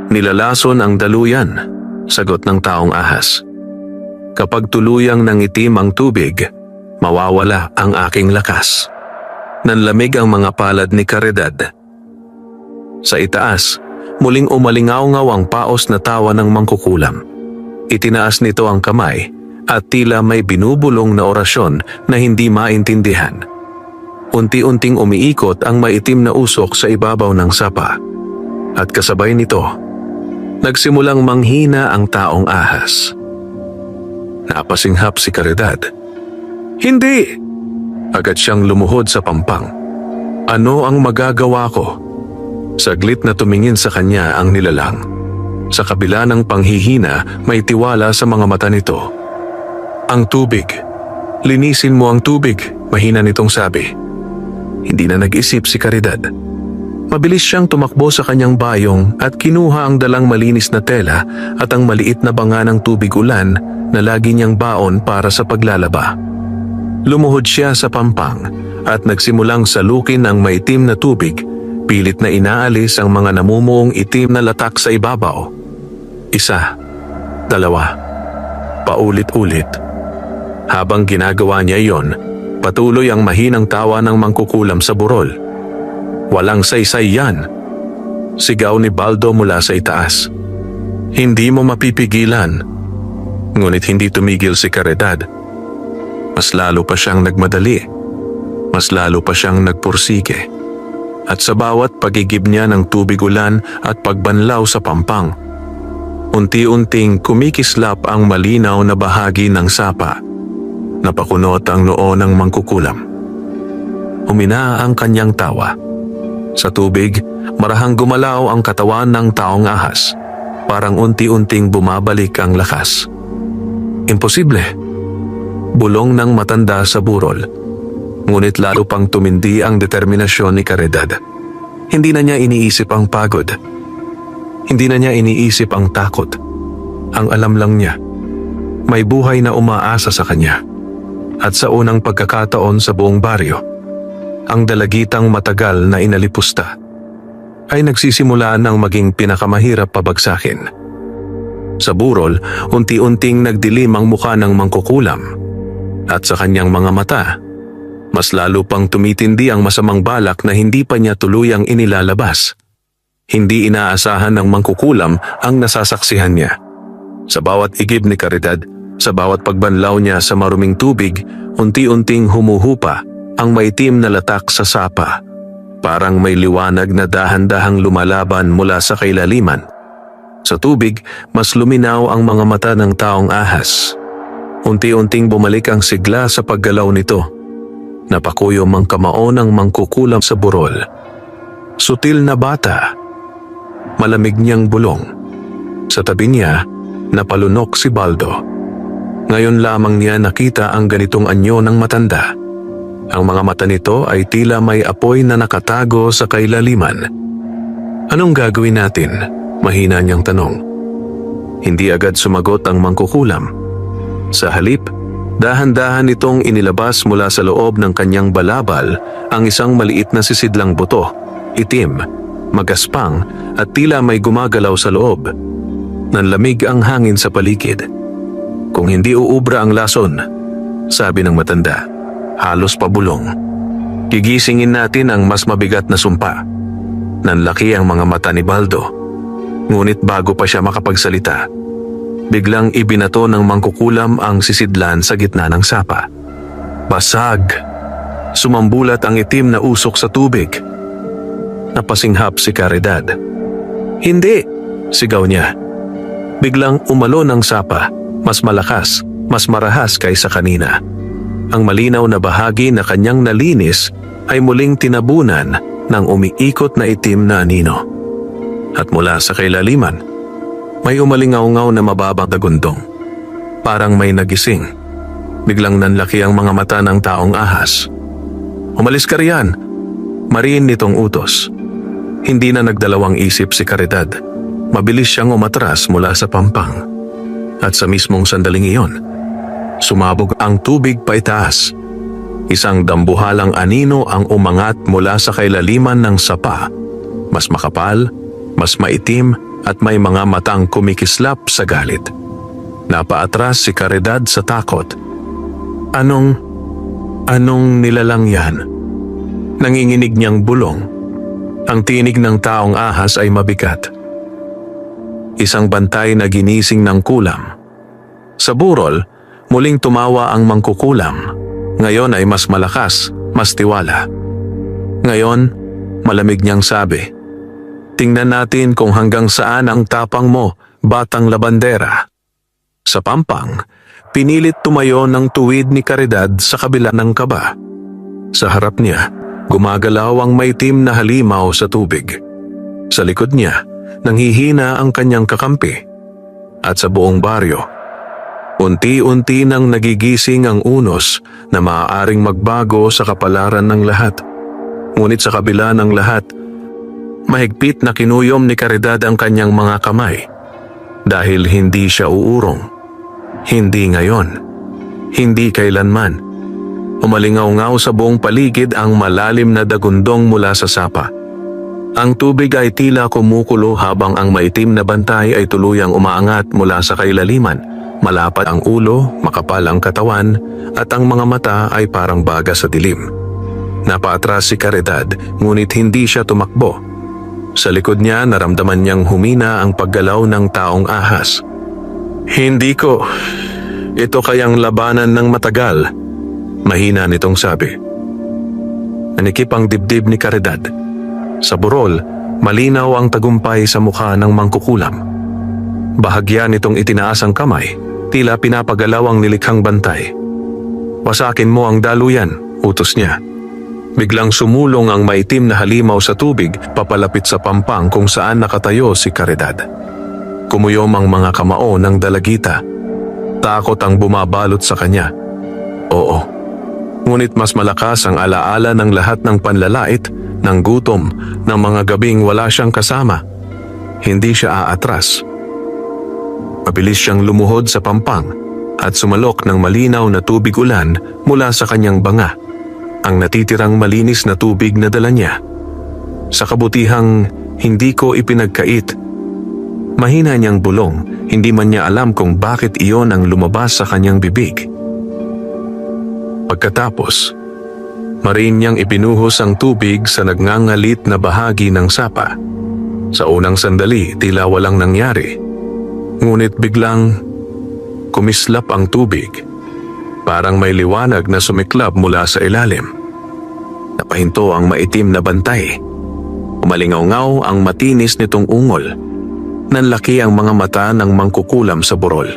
Nilalason ang daluyan, sagot ng taong ahas. Kapag tuluyang nangitim ang tubig, mawawala ang aking lakas. Nanlamig ang mga palad ni Caridad. Sa itaas, muling umalingaw-ngaw ang paos na tawa ng mangkukulam. Itinaas nito ang kamay at tila may binubulong na orasyon na hindi maintindihan. Unti-unting umiikot ang maitim na usok sa ibabaw ng sapa. At kasabay nito, nagsimulang manghina ang taong ahas. Napasinghap si Caridad. "Hindi!" Agad siyang lumuhod sa pampang. "Ano ang magagawa ko?" Saglit na tumingin sa kanya ang nilalang. Sa kabila ng panghihina, may tiwala sa mga mata nito. "Ang tubig. Linisin mo ang tubig," mahina nitong sabi. Hindi na nag-isip si Caridad. Mabilis siyang tumakbo sa kanyang bayong at kinuha ang dalang malinis na tela at ang maliit na banga ng tubig ulan na lagi niyang baon para sa paglalaba. Lumuhod siya sa pampang at nagsimulang salukin ang maitim na tubig, pilit na inaalis ang mga namumuong itim na latak sa ibabaw. Isa, dalawa, paulit-ulit. Habang ginagawa niya iyon, patuloy ang mahinang tawa ng mangkukulam sa burol. "Walang saysay yan!" Sigaw ni Baldo mula sa itaas. "Hindi mo mapipigilan." Ngunit hindi tumigil si Caridad. Mas lalo pa siyang nagmadali. Mas lalo pa siyang nagpursige. At sa bawat pagigib niya ng tubig ulan at pagbanlaw sa pampang, unti-unting kumikislap ang malinaw na bahagi ng sapa. Napakunot ang noo ng mangkukulam. Humina ang kanyang tawa. Sa tubig, marahang gumalaw ang katawan ng taong ahas. Parang unti-unting bumabalik ang lakas. Imposible. Bulong ng matanda sa burol. Ngunit lalo pang tumindi ang determinasyon ni Caridad. Hindi na niya iniisip ang pagod. Hindi na niya iniisip ang takot. Ang alam lang niya, may buhay na umaasa sa kanya. At sa unang pagkakataon sa buong baryo, ang dalagitang matagal na inalipusta ay nagsisimula ng maging pinakamahirap pabagsakin. Sa burol, unti-unting nagdilim ang mukha ng mangkukulam at sa kanyang mga mata, mas lalo pang tumitindi ang masamang balak na hindi pa niya tuluyang inilalabas. Hindi inaasahan ng mangkukulam ang nasasaksihan niya. Sa bawat igib ni Caridad, sa bawat pagbanlaw niya sa maruming tubig, unti-unting humuhupa ang maitim na latak sa sapa. Parang may liwanag na dahan-dahang lumalaban mula sa kailaliman. Sa tubig, mas luminaw ang mga mata ng taong ahas. Unti-unting bumalik ang sigla sa paggalaw nito. Napakuyom ang kamao ng mangkukulam sa burol. Sutil na bata. Malamig niyang bulong. Sa tabi niya, napalunok si Baldo. Ngayon lamang niya nakita ang ganitong anyo ng matanda. Ang mga mata nito ay tila may apoy na nakatago sa kailaliman. "Anong gagawin natin?" mahina niyang tanong. Hindi agad sumagot ang mangkukulam. Sa halip, dahan-dahan itong inilabas mula sa loob ng kanyang balabal ang isang maliit na sisidlang buto, itim, magaspang at tila may gumagalaw sa loob. Nanlamig ang hangin sa paligid. "Kung hindi uubra ang lason," sabi ng matanda, halos pabulong, "gigisingin natin ang mas mabigat na sumpa." Nanlaki ang mga mata ni Baldo. Ngunit bago pa siya makapagsalita, biglang ibinato ng mangkukulam ang sisidlan sa gitna ng sapa. Basag! Sumambulat ang itim na usok sa tubig. Napasinghap si Caridad. "Hindi!" sigaw niya. Biglang umalo ng sapa, mas malakas, mas marahas kaysa kanina. Ang malinaw na bahagi na kanyang nalinis ay muling tinabunan ng umiikot na itim na anino. At mula sa kailaliman, may umalingaw-ngaw na mababang dagundong. Parang may nagising. Biglang nanlaki ang mga mata ng taong ahas. "Umalis ka riyan!" Mariin nitong utos. Hindi na nagdalawang isip si Caridad. Mabilis siyang umatras mula sa pampang. At sa mismong sandaling iyon, sumabog ang tubig paitaas. Isang dambuhalang anino ang umangat mula sa kailaliman ng sapa. Mas makapal, mas maitim at may mga matang kumikislap sa galit. Napaatras si Caridad sa takot. Anong nilalang yan? Nanginginig niyang bulong. Ang tinig ng taong ahas ay mabigat. isang bantay na ginising ng kulam. Sa burol, muling tumawa ang mangkukulam. Ngayon ay mas malakas, mas tiwala. Ngayon, malamig niyang sabi, "Tingnan natin kung hanggang saan ang tapang mo, batang labandera." Sa pampang, pinilit tumayo ng tuwid ni Caridad sa kabila ng kaba. Sa harap niya, gumagalaw ang maitim na halimaw sa tubig. Sa likod niya, nanghihina ang kanyang kakampi. At sa buong baryo, unti-unti nang nagigising ang unos na maaaring magbago sa kapalaran ng lahat. Ngunit sa kabila ng lahat, mahigpit na kinuyom ni Caridad ang kanyang mga kamay. Dahil hindi siya uurong. Hindi ngayon. Hindi kailanman. Umalingaw-ngaw sa buong paligid ang malalim na dagundong mula sa sapa. Ang tubig ay tila kumukulo habang ang maitim na bantay ay tuluyang umaangat mula sa kailaliman. Malapad ang ulo, makapal ang katawan, at ang mga mata ay parang baga sa dilim. Napaatras si Caridad, ngunit hindi siya tumakbo. Sa likod niya, naramdaman niyang humina ang paggalaw ng taong ahas. "Hindi ko. Ito kayang labanan ng matagal," mahina nitong sabi. Nanikip ang dibdib ni Caridad. Sa burol, malinaw ang tagumpay sa mukha ng mangkukulam. Bahagya nitong itinaas ang kamay, tila pinapagalaw ang nilikhang bantay. "Wasakin mo ang daluyan," utos niya. Biglang sumulong ang maitim na halimaw sa tubig papalapit sa pampang kung saan nakatayo si Caridad. Kumuyom ang mga kamao ng dalagita. Takot ang bumabalot sa kanya. Oo. Ngunit mas malakas ang alaala ng lahat ng panlalait, ng gutom, ng mga gabing wala siyang kasama. Hindi siya aatras. Mabilis siyang lumuhod sa pampang at sumalok ng malinaw na tubig ulan mula sa kanyang banga. Ang natitirang malinis na tubig na dala niya. Sa kabutihang hindi ko ipinagkait. Mahina niyang bulong, hindi man niya alam kung bakit iyon ang lumabas sa kanyang bibig. Pagkatapos, mariin niyang ipinuhos ang tubig sa nagngangalit na bahagi ng sapa. Sa unang sandali, tila walang nangyari. Ngunit biglang kumislap ang tubig. Parang may liwanag na sumiklab mula sa ilalim. Napahinto ang maitim na bantay. Umalingaw-ngaw ang matinis nitong ungol. Nanlaki ang mga mata ng mangkukulam sa burol.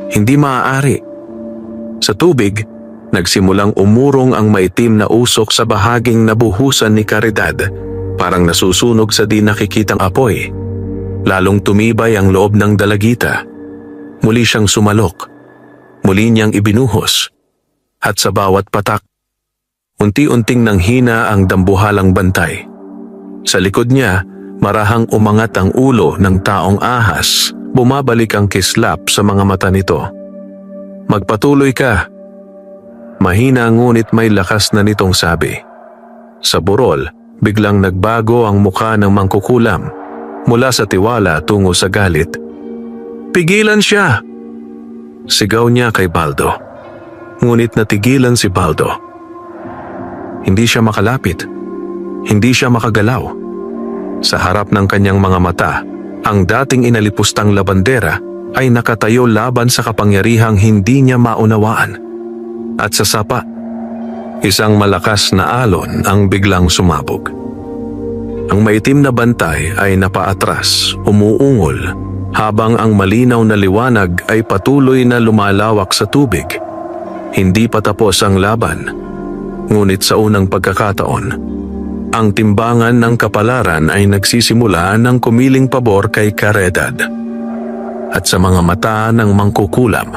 Hindi maaari. Sa tubig, nagsimulang umurong ang maitim na usok sa bahaging nabuhusan ni Caridad, parang nasusunog sa di nakikitang apoy. Lalong tumibay ang loob ng dalagita. Muli siyang sumalok. Muli niyang ibinuhos. At sa bawat patak, unti-unting nanghina ang dambuhalang bantay. Sa likod niya, marahang umangat ang ulo ng taong ahas. Bumabalik ang kislap sa mga mata nito. "Magpatuloy ka." Mahina ngunit may lakas na nitong sabi. Sa burol, biglang nagbago ang mukha ng mangkukulam. Mula sa tiwala tungo sa galit. "Pigilan siya!" Sigaw niya kay Baldo. Ngunit natigilan si Baldo. Hindi siya makalapit. Hindi siya makagalaw. Sa harap ng kanyang mga mata, ang dating inalipustang labandera ay nakatayo laban sa kapangyarihang hindi niya maunawaan. At sa sapa, isang malakas na alon ang biglang sumabog. Ang maitim na bantay ay napaatras, umuungol, habang ang malinaw na liwanag ay patuloy na lumalawak sa tubig. Hindi pa tapos ang laban. Ngunit sa unang pagkakataon, ang timbangan ng kapalaran ay nagsisimula ng kumiling pabor kay Caridad. At sa mga mata ng mangkukulam,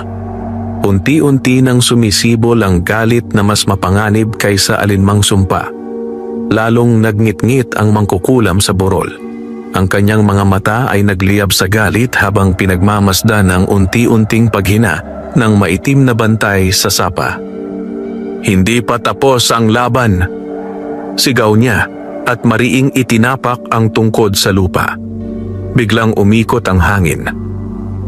unti-unti nang sumisibol ang galit na mas mapanganib kaysa alinmang sumpa. Lalong nagngit-ngit ang mangkukulam sa burol. Ang kanyang mga mata ay nagliyab sa galit habang pinagmamasdan ang unti-unting paghina ng maitim na bantay sa sapa. "Hindi pa tapos ang laban!" Sigaw niya at mariing itinapak ang tungkod sa lupa. Biglang umikot ang hangin.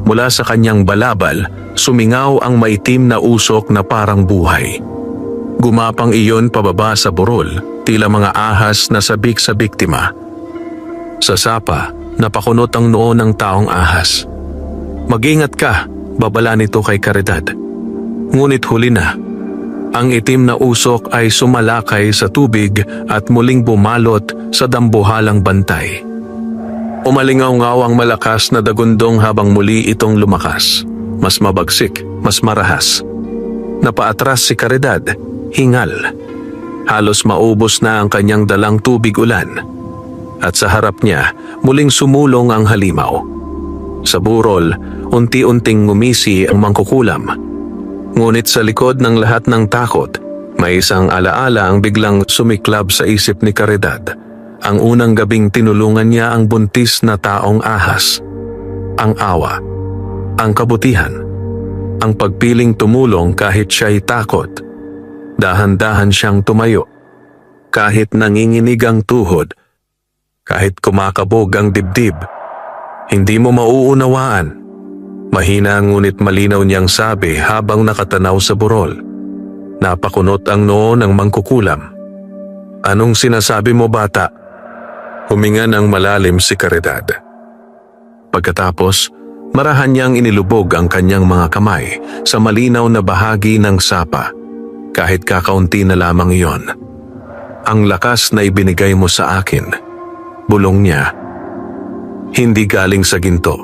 Mula sa kanyang balabal, sumingaw ang maitim na usok na parang buhay. Gumapang iyon pababa sa burol, tila mga ahas na sabik sa biktima. Sa sapa, napakunot ang noo ng taong ahas. "Mag-ingat ka," babala nito kay Caridad. Ngunit huli na. Ang itim na usok ay sumalakay sa tubig at muling bumalot sa dambuhalang bantay. Umalingaw-ngaw ang malakas na dagundong habang muli itong lumakas. Mas mabagsik, mas marahas. Napaatras si Caridad, hingal. Halos maubos na ang kanyang dalang tubig ulan. At sa harap niya, muling sumulong ang halimaw. Sa burol, unti-unting ngumisi ang mangkukulam. Ngunit sa likod ng lahat ng takot, may isang alaala ang biglang sumiklab sa isip ni Caridad. Ang unang gabing tinulungan niya ang buntis na taong ahas. Ang awa, ang kabutihan, ang pagpiling tumulong kahit siya'y takot. Dahan-dahan siyang tumayo. Kahit nanginginig ang tuhod, kahit kumakabog ang dibdib, hindi mo mauunawaan. Mahina ngunit malinaw niyang sabi habang nakatanaw sa burol. Napakunot ang noo ng mangkukulam. "Anong sinasabi mo, bata?" Huminga ng malalim si Caridad. Pagkatapos, marahan niyang inilubog ang kanyang mga kamay sa malinaw na bahagi ng sapa. Kahit kakaunti na lamang iyon. "Ang lakas na ibinigay mo sa akin," bulong niya, "hindi galing sa ginto."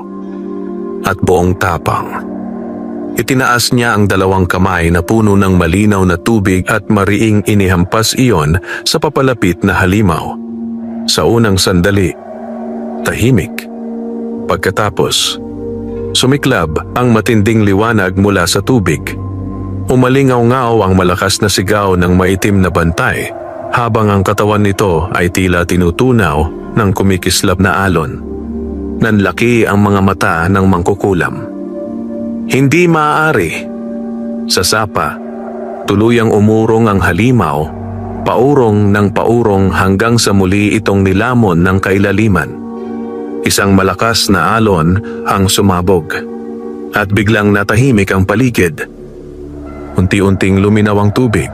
At buong tapang. Itinaas niya ang dalawang kamay na puno ng malinaw na tubig at mariing inihampas iyon sa papalapit na halimaw. Sa unang sandali, tahimik. Pagkatapos, sumiklab ang matinding liwanag mula sa tubig. Umalingaw-ngaw ang malakas na sigaw ng maitim na bantay habang ang katawan nito ay tila tinutunaw ng kumikislap na alon. Nanlaki ang mga mata ng mangkukulam. Hindi maaari. Sa sapa, tuluyang umurong ang halimaw, paurong ng paurong hanggang sa muli itong nilamon ng kailaliman. Isang malakas na alon ang sumabog. At biglang natahimik ang paligid. Unti-unting luminaw ang tubig.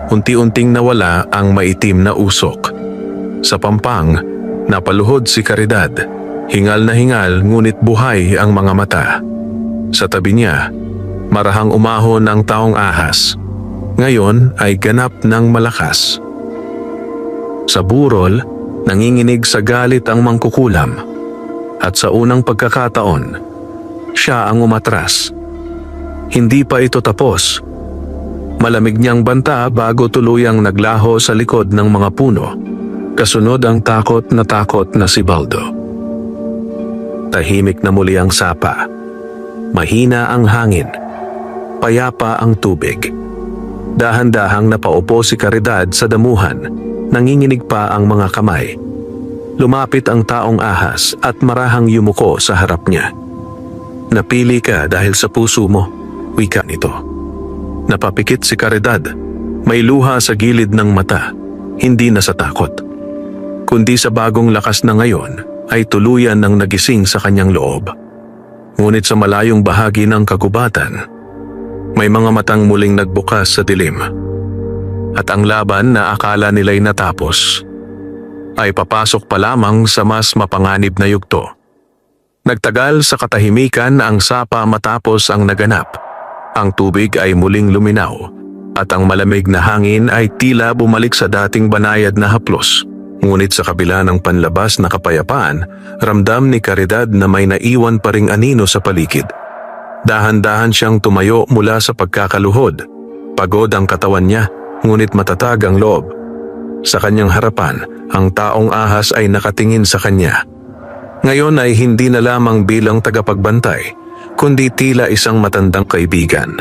Unti-unting nawala ang maitim na usok. Sa pampang, napaluhod si Caridad. Hingal na hingal ngunit buhay ang mga mata. Sa tabi niya, marahang umahon ang taong ahas. Ngayon ay ganap ng malakas. Sa burol, nanginginig sa galit ang mangkukulam. At sa unang pagkakataon, siya ang umatras. Hindi pa ito tapos. Malamig niyang banta bago tuluyang naglaho sa likod ng mga puno. Kasunod ang takot na si Baldo. Tahimik na muli ang sapa. Mahina ang hangin. Payapa ang tubig. Dahan-dahang napaupo si Caridad sa damuhan. Nanginginig pa ang mga kamay. Lumapit ang taong ahas at marahang yumuko sa harap niya. "Napili ka dahil sa puso mo," wika nito. Napapikit si Caridad. May luha sa gilid ng mata. Hindi na sa takot, kundi sa bagong lakas na ngayon ay tuluyan ng nagising sa kanyang loob. Ngunit sa malayong bahagi ng kagubatan, may mga matang muling nagbukas sa dilim. At ang laban na akala nila'y natapos, ay papasok pa lamang sa mas mapanganib na yugto. Nagtagal sa katahimikan ang sapa matapos ang naganap. Ang tubig ay muling luminaw, at ang malamig na hangin ay tila bumalik sa dating banayad na haplos. Ngunit sa kabila ng panlabas na kapayapaan, ramdam ni Caridad na may naiwan pa ring anino sa paligid. Dahan-dahan siyang tumayo mula sa pagkakaluhod. Pagod ang katawan niya, ngunit matatag ang loob. Sa kanyang harapan, ang taong ahas ay nakatingin sa kanya. Ngayon ay hindi na lamang bilang tagapagbantay, kundi tila isang matandang kaibigan.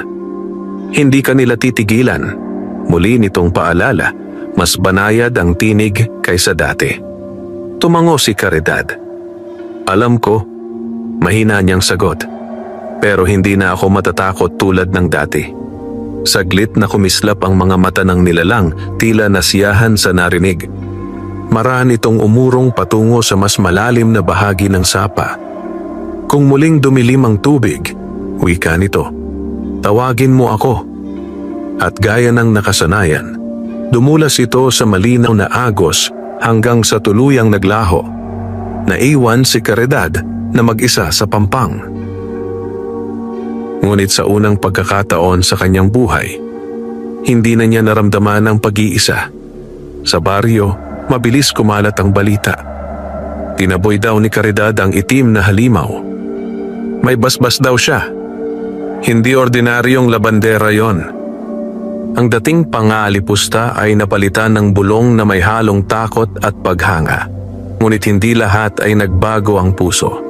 Hindi kanila titigilan. Muli nitong paalala, mas banayad ang tinig kaysa dati. Tumango si Caridad. "Alam ko," mahina niyang sagot. "Pero hindi na ako matatakot tulad ng dati." Saglit na kumislap ang mga mata ng nilalang, tila nasiyahan sa narinig. Maraan itong umurong patungo sa mas malalim na bahagi ng sapa. "Kung muling dumilim ang tubig," wika nito, "tawagin mo ako." At gaya ng nakasanayan, dumulas ito sa malinaw na agos hanggang sa tuluyang naglaho. Naiwan si Caridad na mag-isa sa Pampang. Ngunit sa unang pagkakataon sa kanyang buhay, hindi na niya naramdaman ang pag-iisa. Sa baryo, mabilis kumalat ang balita. Tinaboy daw ni Caridad ang itim na halimaw. May basbas daw siya. Hindi ordinaryong labandera yon. Ang dating pangalipusta ay napalitan ng bulong na may halong takot at paghanga. Ngunit hindi lahat ay nagbago ang puso.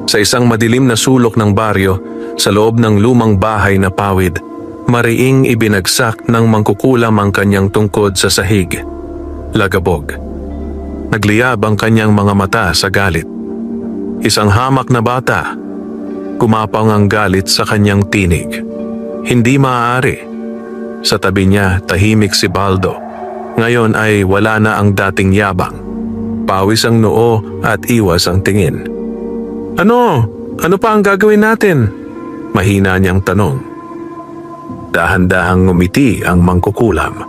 Sa isang madilim na sulok ng baryo, sa loob ng lumang bahay na pawid, mariing ibinagsak ng mangkukulam ang kanyang tungkod sa sahig. Lagabog. Nagliyab ang kanyang mga mata sa galit. Isang hamak na bata. Kumapang ang galit sa kanyang tinig. Hindi maaari. Sa tabi niya, tahimik si Baldo. Ngayon ay wala na ang dating yabang. Pawis ang noo at iwas ang tingin. Ano? Ano pa ang gagawin natin? Mahina niyang tanong. Dahan-dahang ngumiti ang mangkukulam.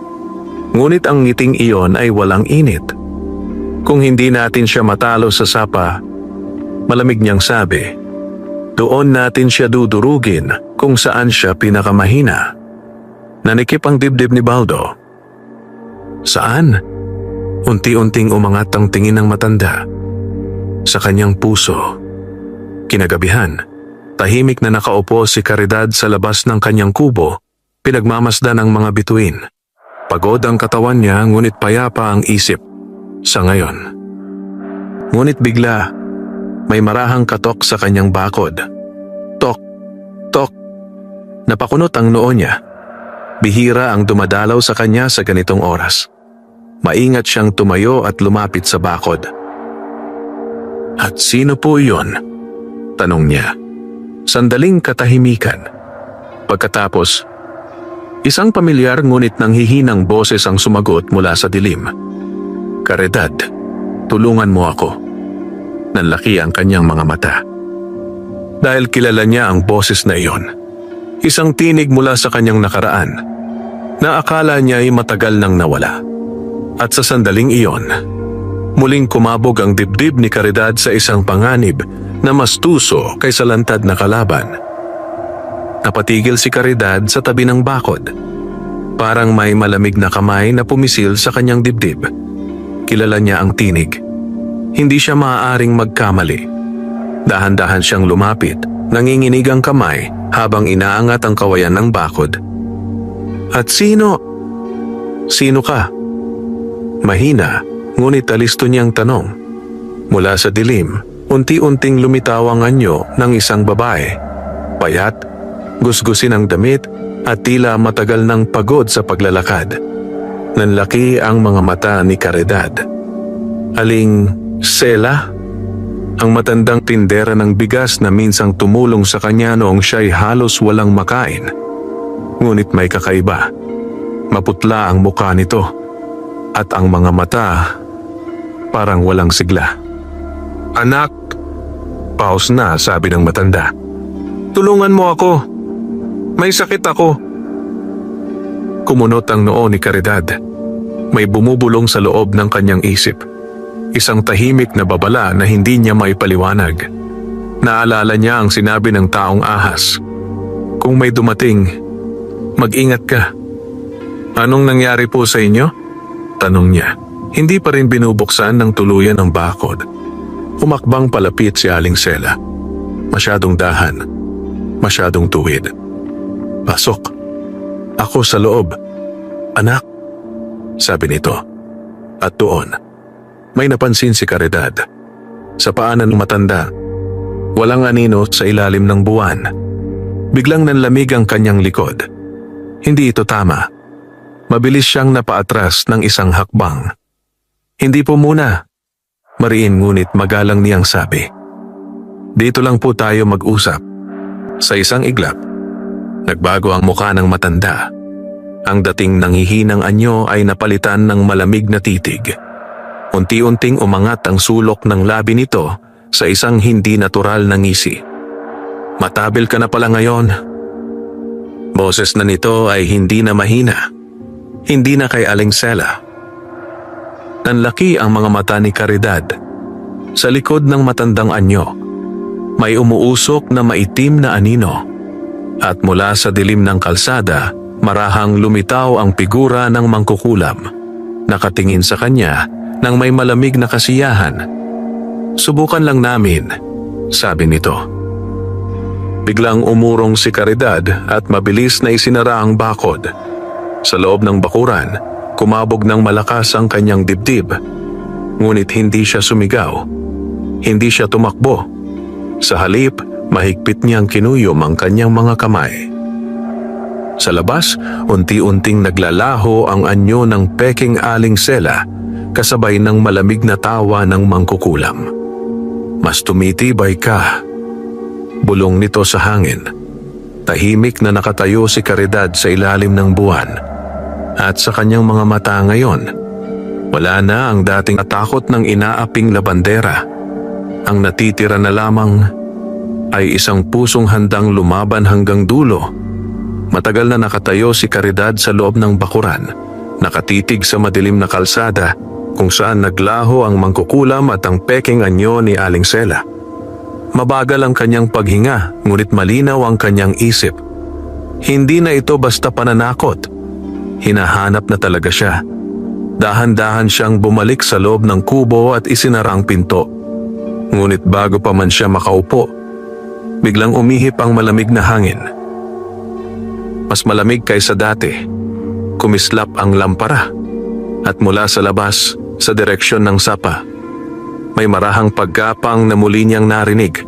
Ngunit ang ngiting iyon ay walang init. Kung hindi natin siya matalo sa sapa, malamig niyang sabi, doon natin siya dudurugin kung saan siya pinakamahina. Nanikip ang dibdib ni Baldo. Saan? Unti-unting umangat ang tingin ng matanda. Sa kanyang puso. Kinagabihan, tahimik na nakaupo si Caridad sa labas ng kanyang kubo, pinagmamasdan ang mga bituin. Pagod ang katawan niya, ngunit payapa ang isip. Sa ngayon. Ngunit bigla, may marahang katok sa kanyang bakod. Tok, tok. Napakunot ang noo niya. Bihira ang dumadalaw sa kanya sa ganitong oras. Maingat siyang tumayo at lumapit sa bakod. At sino po iyon? Tanong niya. Sandaling katahimikan. Pagkatapos, isang pamilyar ngunit nanghihinang boses ang sumagot mula sa dilim. Caridad, tulungan mo ako. Nanlaki ang kanyang mga mata. Dahil kilala niya ang boses na iyon. Isang tinig mula sa kanyang nakaraan na akala niya ay matagal nang nawala. At sa sandaling iyon, muling kumabog ang dibdib ni Caridad sa isang panganib na mas tuso kaysa lantad na kalaban. Napatigil si Caridad sa tabi ng bakod. Parang may malamig na kamay na pumisil sa kanyang dibdib. Kilala niya ang tinig. Hindi siya maaaring magkamali. Dahan-dahan siyang lumapit, nanginginig ang kamay habang inaangat ang kawayan ng bakod. At sino? Sino ka? Mahina, ngunit alisto niyang tanong. Mula sa dilim, unti-unting lumitaw ang anyo ng isang babae. Payat, gusgusin ang damit at tila matagal ng pagod sa paglalakad. Nanlaki ang mga mata ni Caridad. Aling Sela? Ang matandang tindera ng bigas na minsang tumulong sa kanya noong siya'y halos walang makain. Ngunit may kakaiba. Maputla ang mukha nito at ang mga mata parang walang sigla. Anak, pause na sabi ng matanda. Tulungan mo ako. May sakit ako. Kumunot ang noo ni Caridad. May bumubulong sa loob ng kanyang isip. Isang tahimik na babala na hindi niya maipaliwanag. Naalala niya ang sinabi ng taong ahas. Kung may dumating, mag-ingat ka. Anong nangyari po sa inyo? Tanong niya. Hindi pa rin binubuksan ng tuluyan ang bakod. Umakbang palapit si Aling Sela. Masyadong dahan. Masyadong tuwid. Pasok. Ako sa loob. Anak, sabi nito. At doon, may napansin si Caridad. Sa paanan ng matanda, walang anino sa ilalim ng buwan. Biglang nanlamig ang kanyang likod. Hindi ito tama. Mabilis siyang napaatras ng isang hakbang. Hindi po muna. Mariin ngunit magalang niyang sabi. Dito lang po tayo mag-usap. Sa isang iglap, nagbago ang mukha ng matanda. Ang dating nanghihinang anyo ay napalitan ng malamig na titig. Unti-unting umangat ang sulok ng labi nito sa isang hindi natural na ngisi. Matabil ka na pala ngayon. Boses na nito ay hindi na mahina. Hindi na kay Aling Sela. Nanlaki ang mga mata ni Caridad. Sa likod ng matandang anyo, may umuusok na maitim na anino. At mula sa dilim ng kalsada, marahang lumitaw ang figura ng mangkukulam. Nakatingin sa kanya nang may malamig na kasiyahan. "Subukan lang namin," sabi nito. Biglang umurong si Caridad at mabilis na isinara ang bakod. Sa loob ng bakuran, kumabog ng malakas ang kanyang dibdib. Ngunit hindi siya sumigaw. Hindi siya tumakbo. Sa halip, mahigpit niyang kinuyom ang kanyang mga kamay. Sa labas, unti-unting naglalaho ang anyo ng peking aling sela, kasabay ng malamig na tawa ng mangkukulam. "Mas tumitibay ka," bulong nito sa hangin. Tahimik na nakatayo si Caridad sa ilalim ng buwan. At sa kanyang mga mata ngayon, wala na ang dating takot ng inaaping labandera. Ang natitira na lamang ay isang pusong handang lumaban hanggang dulo. Matagal na nakatayo si Caridad sa loob ng bakuran, nakatitig sa madilim na kalsada kung saan naglaho ang mangkukulam at ang peking anyo ni Aling Sela. Mabagal ang kanyang paghinga, ngunit malinaw ang kanyang isip. Hindi na ito basta pananakot. Hinahanap na talaga siya. Dahan-dahan siyang bumalik sa loob ng kubo at isinara ang pinto. Ngunit bago pa man siya makaupo, biglang umihip ang malamig na hangin. Mas malamig kaysa dati. Kumislap ang lampara. At mula sa labas, sa direksyon ng sapa, may marahang paggapang na muli niyang narinig.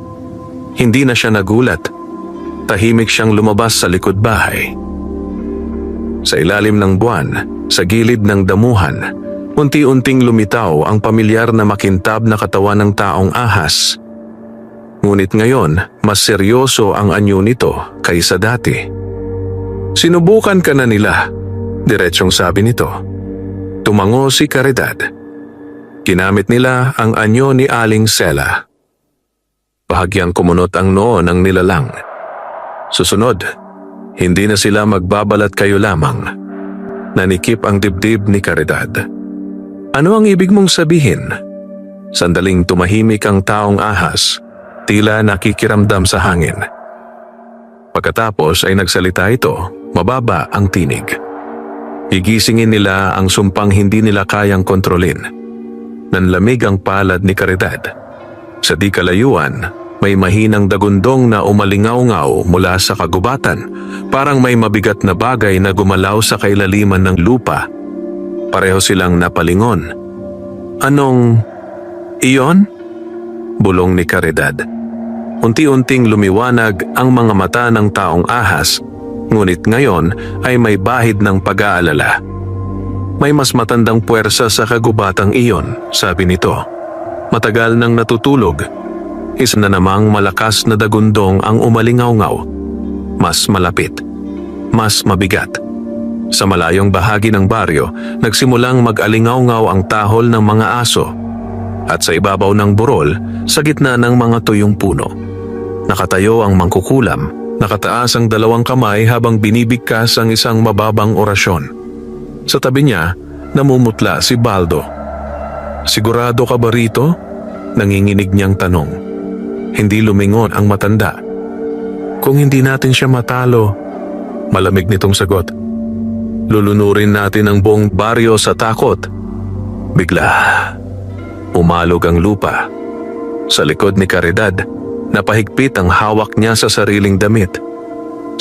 Hindi na siya nagulat. Tahimik siyang lumabas sa likod bahay. Sa ilalim ng buwan, sa gilid ng damuhan, unti-unting lumitaw ang pamilyar na makintab na katawan ng taong ahas. Ngunit ngayon, mas seryoso ang anyo nito kaysa dati. "Sinubukan ka na nila," diretsyong sabi nito. Tumango si Caridad. Ginamit nila ang anyo ni Aling Sela. Bahagyang kumunot ang noo ng nilalang. Susunod, hindi na sila magbabalat kayo lamang. Nanikip ang dibdib ni Caridad. "Ano ang ibig mong sabihin?" Sandaling tumahimik ang taong ahas, tila nakikiramdam sa hangin. Pagkatapos ay nagsalita ito, mababa ang tinig. Gigisingin nila ang sumpang hindi nila kayang kontrolin. Nanlamig ang palad ni Caridad. Sa di kalayuan, may mahinang dagundong na umalingaw-ngaw mula sa kagubatan, parang may mabigat na bagay na gumalaw sa kailaliman ng lupa. Pareho silang napalingon. "Anong iyon?" bulong ni Caridad. Unti-unting lumiwanag ang mga mata ng taong ahas, ngunit ngayon ay may bahid ng pag-aalala. "May mas matandang puwersa sa kagubatang iyon," sabi nito. Matagal nang natutulog. Isa na namang malakas na dagundong ang umalingaw-ngaw. Mas malapit. Mas mabigat. Sa malayong bahagi ng baryo, nagsimulang mag-alingaw-ngaw ang tahol ng mga aso. At sa ibabaw ng burol, sa gitna ng mga tuyong puno, nakatayo ang mangkukulam, nakataas ang dalawang kamay habang binibigkas ang isang mababang orasyon. Sa tabi niya, namumutla si Baldo. "Sigurado ka ba rito?" nanginginig niyang tanong. Hindi lumingon ang matanda. "Kung hindi natin siya matalo," malamig nitong sagot, "lulunurin natin ang buong baryo sa takot." Bigla, umalog ang lupa. Sa likod ni Caridad, napahigpit ang hawak niya sa sariling damit.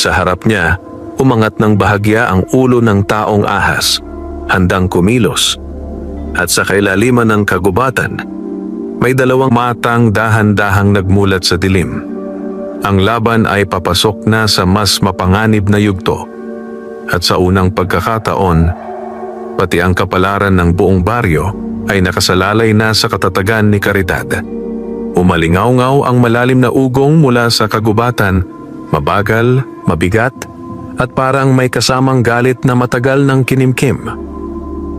Sa harap niya, umangat ng bahagya ang ulo ng taong ahas, handang kumilos. At sa kailaliman ng kagubatan, may dalawang matang dahan-dahang nagmulat sa dilim. Ang laban ay papasok na sa mas mapanganib na yugto. At sa unang pagkakataon, pati ang kapalaran ng buong baryo ay nakasalalay na sa katatagan ni Caridad. Umalingaw-ngaw ang malalim na ugong mula sa kagubatan, mabagal, mabigat, at parang may kasamang galit na matagal ng kinimkim.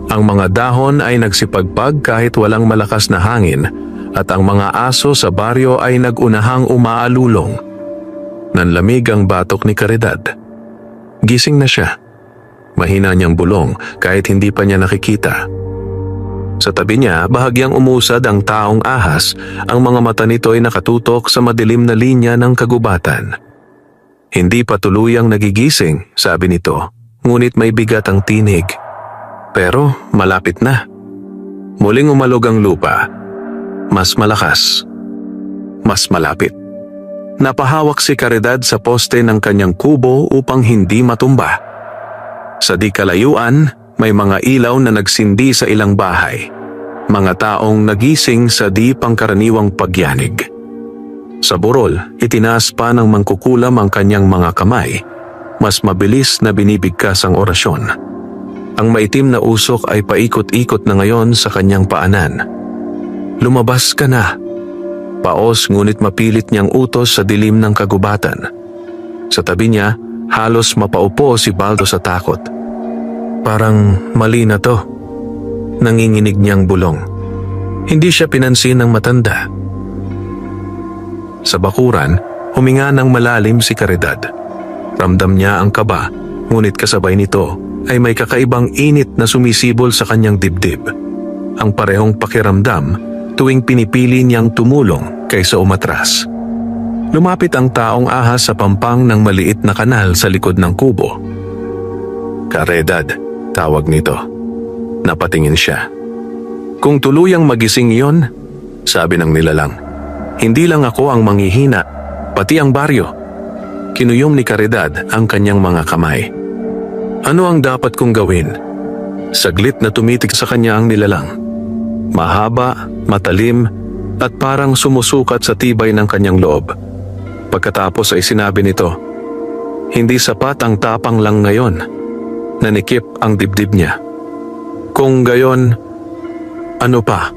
Ang mga dahon ay nagsipagpag kahit walang malakas na hangin, at ang mga aso sa baryo ay nagunahang umaalulong. Nanlamig ang batok ni Caridad. Gising na siya. Mahina niyang bulong kahit hindi pa niya nakikita. Sa tabi niya, bahagyang umusad ang taong ahas, ang mga mata nito ay nakatutok sa madilim na linya ng kagubatan. Hindi pa tuluyang nagigising, sabi nito, ngunit may bigat ang tinig. Pero malapit na. Muling umalog ang lupa. Mas malakas. Mas malapit. Napahawak si Caridad sa poste ng kanyang kubo upang hindi matumba. Sa di kalayuan, may mga ilaw na nagsindi sa ilang bahay. Mga taong nagising sa di pangkaraniwang pagyanig. Sa burol, itinaas pa ng mangkukulam ang kanyang mga kamay. Mas mabilis na binibigkas ang orasyon. Ang maitim na usok ay paikot-ikot na ngayon sa kanyang paanan. Lumabas ka na. Paos ngunit mapilit niyang utos sa dilim ng kagubatan. Sa tabi niya, halos mapaupo si Baldo sa takot. Parang mali na to. Nanginginig niyang bulong. Hindi siya pinansin ng matanda. Sa bakuran, huminga ng malalim si Caridad. Ramdam niya ang kaba, ngunit kasabay nito ay may kakaibang init na sumisibol sa kanyang dibdib. Ang parehong pakiramdam tuwing pinipili niyang tumulong kaysa umatras. Lumapit ang taong ahas sa pampang ng maliit na kanal sa likod ng kubo. Caridad, tawag nito. Napatingin siya. Kung tuluyang magising iyon, sabi ng nilalang, hindi lang ako ang manghihina, pati ang baryo. Kinuyom ni Caridad ang kanyang mga kamay. Ano ang dapat kong gawin? Saglit na tumitig sa kanya ang nilalang. Mahaba, matalim, at parang sumusukat sa tibay ng kanyang loob. Pagkatapos ay sinabi nito, hindi sapat ang tapang lang ngayon. Nanikip ang dibdib niya. Kung gayon, ano pa?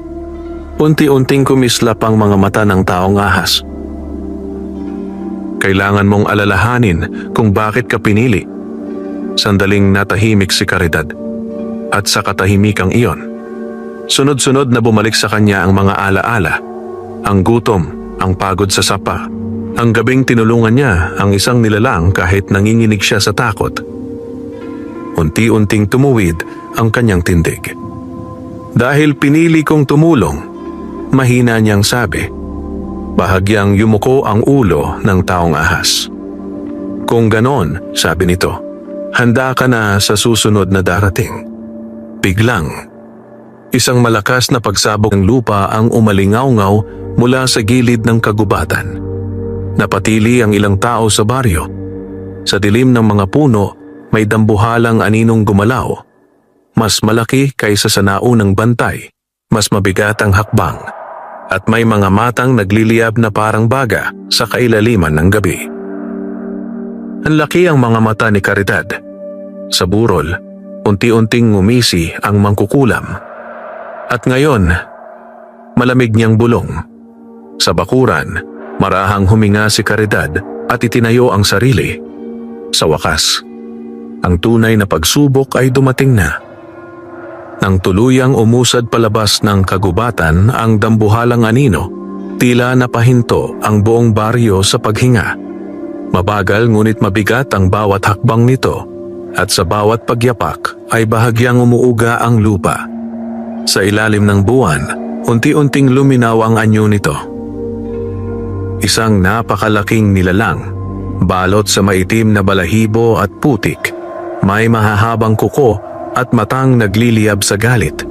Unti-unting kumislap ang mga mata ng taong ahas. Kailangan mong alalahanin kung bakit ka pinili. Sandaling natahimik si Caridad. At sa katahimikang iyon, sunod-sunod na bumalik sa kanya ang mga alaala, ang gutom, ang pagod sa sapa. Ang gabing tinulungan niya ang isang nilalang kahit nanginginig siya sa takot. Unti-unting tumuwid ang kanyang tindig. Dahil pinili kong tumulong, mahina niyang sabi, bahagyang yumuko ang ulo ng taong ahas. Kung ganon, sabi nito, handa ka na sa susunod na darating. Biglang, isang malakas na pagsabog ng lupa ang umalingaw-ngaw mula sa gilid ng kagubatan. Napatili ang ilang tao sa baryo. Sa dilim ng mga puno, may dambuhalang aninong gumalaw. Mas malaki kaysa sa naunang bantay, mas mabigat ang hakbang, at may mga matang nagliliyab na parang baga sa kailaliman ng gabi. Ang laki ang mga mata ni Caridad. Sa burol, unti-unting ngumisi ang mangkukulam. At ngayon, malamig niyang bulong. Sa bakuran, marahang huminga si Caridad at itinayo ang sarili. Sa wakas, ang tunay na pagsubok ay dumating na. Nang tuluyang umusad palabas ng kagubatan ang dambuhalang anino, tila napahinto ang buong baryo sa paghinga. Mabagal ngunit mabigat ang bawat hakbang nito, at sa bawat pagyapak ay bahagyang umuuga ang lupa. Sa ilalim ng buwan, unti-unting luminaw ang anyo nito. Isang napakalaking nilalang, balot sa maitim na balahibo at putik, may mahahabang kuko at matang nagliliyab sa galit.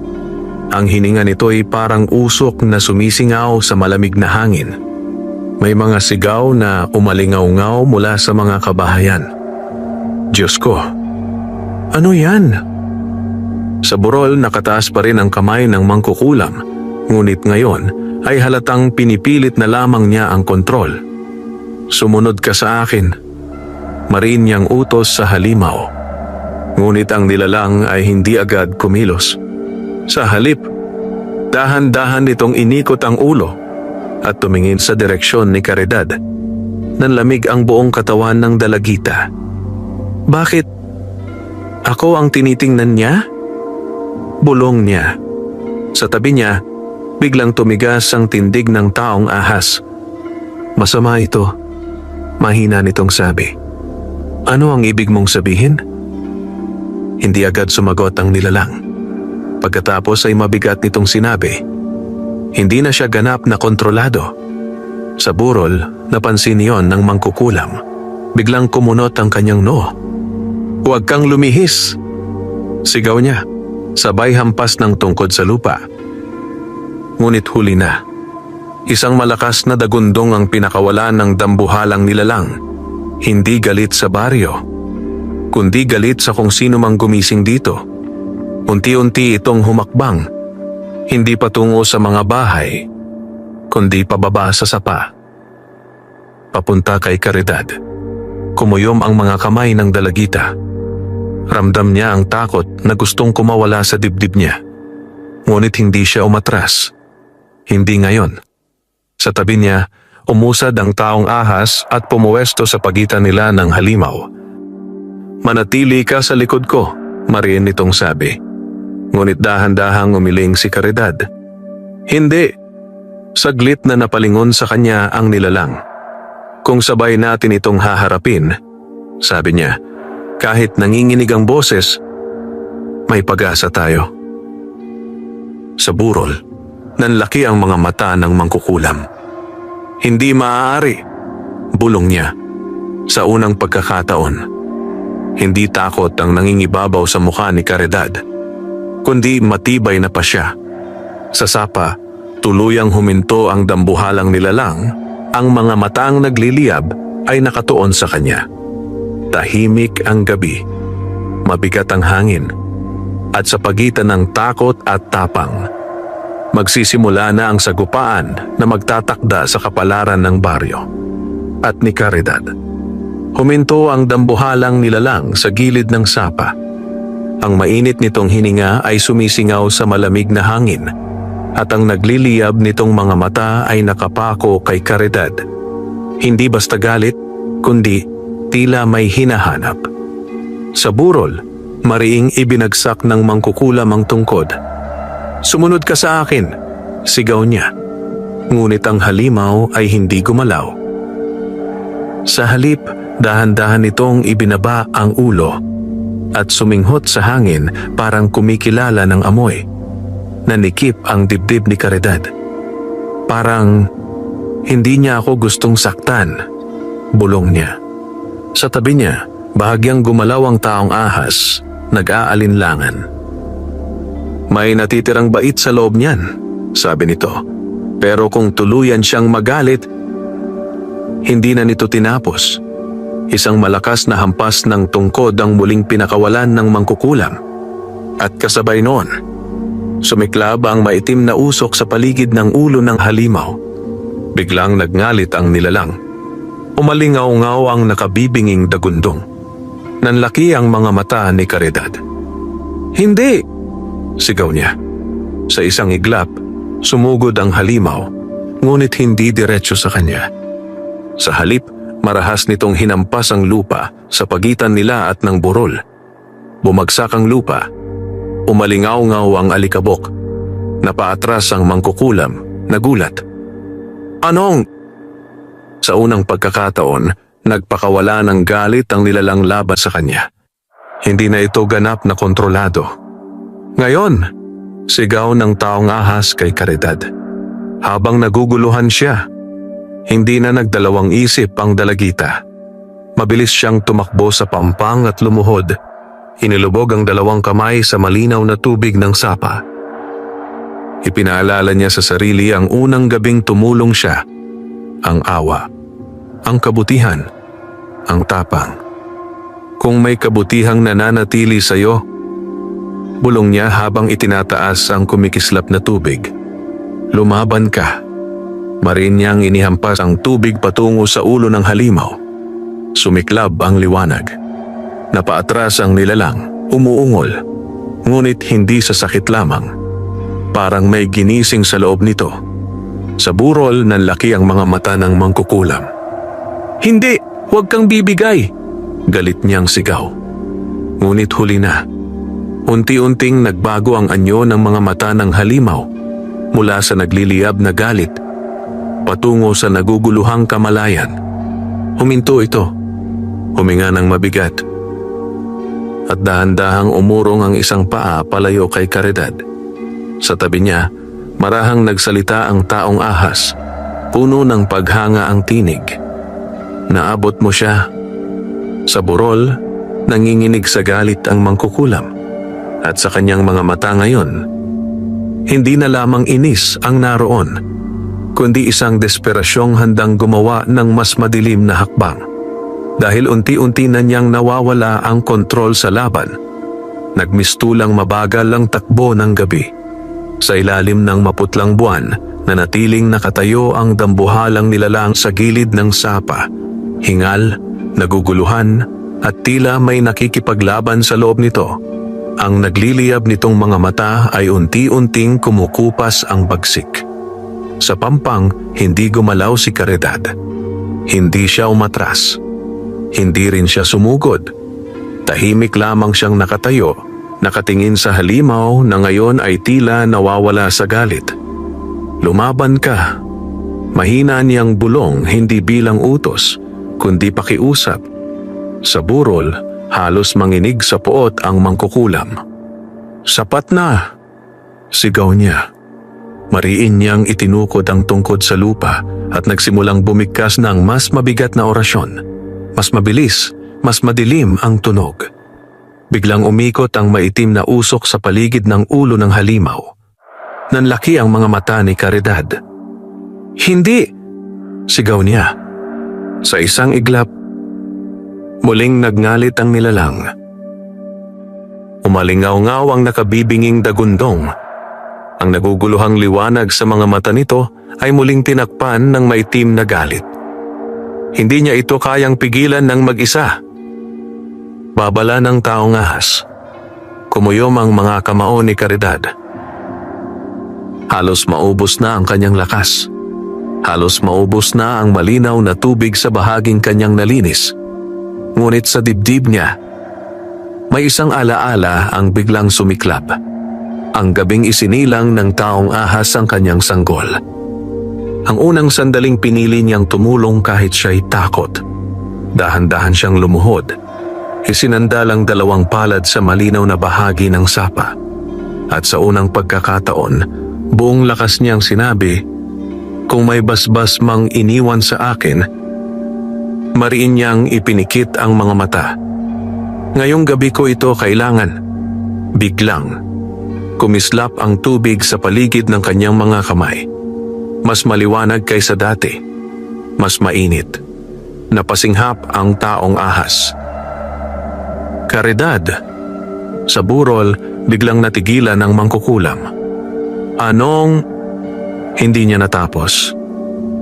Ang hininga nito'y parang usok na sumisingaw sa malamig na hangin. May mga sigaw na umalingaw-ngaw mula sa mga kabahayan. Diyos ko, ano yan? Sa burol nakataas pa rin ang kamay ng mangkukulam, ngunit ngayon ay halatang pinipilit na lamang niya ang kontrol. Sumunod ka sa akin. Mariin niyang utos sa halimaw. Ngunit ang nilalang ay hindi agad kumilos. Sa halip, dahan-dahan nitong inikot ang ulo at tumingin sa direksyon ni Caridad. Nanlamig ang buong katawan ng dalagita. Bakit? Ako ang tinitingnan niya? Bulong niya. Sa tabi niya, biglang tumigas ang tindig ng taong ahas. Masama ito. Mahina nitong sabi. Ano ang ibig mong sabihin? Hindi agad sumagot ang nilalang. Pagkatapos ay mabigat nitong sinabi, hindi na siya ganap na kontrolado. Sa burol, napansin niyon ng mangkukulam. Biglang kumunot ang kanyang noo. Huwag kang lumihis! Sigaw niya, sabay hampas ng tungkod sa lupa. Ngunit huli na. Isang malakas na dagundong ang pinakawalan ng dambuhalang nilalang. Hindi galit sa baryo, kundi galit sa kung sino mang gumising dito. Unti-unti itong humakbang, hindi patungo sa mga bahay, kundi pababa sa sapa. Papunta kay Caridad. Kumuyom ang mga kamay ng dalagita. Ramdam niya ang takot na gustong kumawala sa dibdib niya. Ngunit hindi siya umatras. Hindi ngayon. Sa tabi niya, umusad ang taong ahas at pumuwesto sa pagitan nila ng halimaw. Manatili ka sa likod ko, mariin nitong sabi. Ngunit dahan-dahang umiling si Caridad. Hindi. Saglit na napalingon sa kanya ang nilalang. Kung sabay natin itong haharapin, sabi niya, kahit nanginginig ang boses, may pag-asa tayo. Sa burol, nanlaki ang mga mata ng mangkukulam. Hindi maaari, bulong niya. Sa unang pagkakataon, hindi takot ang nangingibabaw sa mukha ni Caridad, kundi matibay na pa siya. Sa sapa, tuluyang huminto ang dambuhalang nilalang, ang mga matang nagliliyab ay nakatuon sa kanya. Tahimik ang gabi, mabigat ang hangin, at sa pagitan ng takot at tapang, magsisimula na ang sagupaan na magtatakda sa kapalaran ng baryo at ni Caridad. Huminto ang dambuhalang nilalang sa gilid ng sapa. Ang mainit nitong hininga ay sumisingaw sa malamig na hangin at ang nagliliyab nitong mga mata ay nakapako kay Caridad. Hindi basta galit, kundi tila may hinahanap. Sa burol, mariing ibinagsak ng mangkukulam ang tungkod. Sumunod ka sa akin, sigaw niya. Ngunit ang halimaw ay hindi gumalaw. Sa halip, dahan-dahan nitong ibinaba ang ulo at suminghot sa hangin parang kumikilala ng amoy. Nanikip ang dibdib ni Caridad. Parang hindi niya ako gustong saktan, bulong niya. Sa tabi niya, bahagyang gumalaw ang taong ahas, nag-aalinlangan. May natitirang bait sa loob niyan, sabi nito. Pero kung tuluyan siyang magalit, hindi na nito tinapos. Isang malakas na hampas ng tungkod ang muling pinakawalan ng mangkukulam. At kasabay noon, sumiklab ang maitim na usok sa paligid ng ulo ng halimaw. Biglang nagngalit ang nilalang. Umalingaw-ngaw ang nakabibinging dagundong. Nanlaki ang mga mata ni Caridad. Hindi! Sigaw niya. Sa isang iglap, sumugod ang halimaw, ngunit hindi diretso sa kanya. Sa halip, marahas nitong hinampas ang lupa sa pagitan nila at ng burol. Bumagsak ang lupa. Umalingaw-ngaw ang alikabok. Napaatras ang mangkukulam, nagulat. Anong? Sa unang pagkakataon, nagpakawala ng galit ang nilalang laban sa kanya. Hindi na ito ganap na kontrolado. Ngayon, sigaw ng taong ahas kay Caridad. Habang naguguluhan siya, hindi na nagdalawang isip ang dalagita. Mabilis siyang tumakbo sa pampang at lumuhod. Inilubog ang dalawang kamay sa malinaw na tubig ng sapa. Ipinaalala niya sa sarili ang unang gabing tumulong siya, ang awa, ang kabutihan, ang tapang. Kung may kabutihang nananatili sa iyo, bulong niya habang itinataas ang kumikislap na tubig. Lumaban ka. Marin niyang inihampas ang tubig patungo sa ulo ng halimaw. Sumiklab ang liwanag. Napaatras ang nilalang, umuungol, ngunit hindi sa sakit lamang. Parang may ginising sa loob nito. Sa burol, nanlaki ang mga mata ng mangkukulam. Hindi! Huwag kang bibigay! Galit niyang sigaw. Ngunit huli na. Unti-unting nagbago ang anyo ng mga mata ng halimaw mula sa nagliliyab na galit patungo sa naguguluhang kamalayan. Huminto ito. Huminga ng mabigat. at dahan-dahang umurong ang isang paa palayo kay Caridad. Sa tabi niya, marahang nagsalita ang taong ahas. Puno ng paghanga ang tinig. Naabot mo siya. Sa burol, nanginginig sa galit ang mangkukulam. At sa kanyang mga mata ngayon, hindi na lamang inis ang naroon, kundi isang desperasyong handang gumawa ng mas madilim na hakbang. Dahil unti-unti na niyang nawawala ang kontrol sa laban, nagmistulang mabagal ang takbo ng gabi. Sa ilalim ng maputlang buwan, nanatiling nakatayo ang dambuhalang nilalang sa gilid ng sapa. Hingal, naguguluhan, at tila may nakikipaglaban sa loob nito. Ang nagliliyab nitong mga mata ay unti-unting kumukupas ang bagsik. Sa pampang, hindi gumalaw si Caridad. Hindi siya umatras. Hindi rin siya sumugod. Tahimik lamang siyang nakatayo, nakatingin sa halimaw na ngayon ay tila nawawala sa galit. Lumaban ka. Mahina niyang bulong hindi bilang utos, kundi pakiusap. Sa burol, halos manginig sa puot ang mangkukulam. Sapat na! Sigaw niya. Mariin niyang itinukod ang tungkod sa lupa at nagsimulang bumigkas ng mas mabigat na orasyon. Mas mabilis, mas madilim ang tunog. Biglang umikot ang maitim na usok sa paligid ng ulo ng halimaw. Nanlaki ang mga mata ni Caridad. Hindi! Sigaw niya. Sa isang iglap, muling nagngalit ang nilalang. Umalingaw-ngaw ang nakabibinging dagundong. Ang naguguluhang liwanag sa mga mata nito ay muling tinakpan ng maitim na galit. Hindi niya ito kayang pigilan ng mag-isa. Babala ng taong ahas. Kumuyom ang mga kamao ni Caridad. Halos maubos na ang kanyang lakas. Halos maubos na ang malinaw na tubig sa bahaging kanyang nalinis. Ngunit sa dibdib niya, may isang alaala ang biglang sumiklab. Ang gabing isinilang ng taong ahas ang kanyang sanggol. Ang unang sandaling pinili niyang tumulong kahit siya'y takot. Dahan-dahan siyang lumuhod. Isinandalang dalawang palad sa malinaw na bahagi ng sapa. At sa unang pagkakataon, buong lakas niyang sinabi, kung may basbas mang iniwan sa akin, mariin niyang ipinikit ang mga mata. Ngayong gabi ko ito kailangan. Biglang, kumislap ang tubig sa paligid ng kanyang mga kamay. Mas maliwanag kaysa dati. Mas mainit. Napasinghap ang taong ahas. Caridad. Sa burol, biglang natigilan ang mangkukulam. Anong? Hindi niya natapos.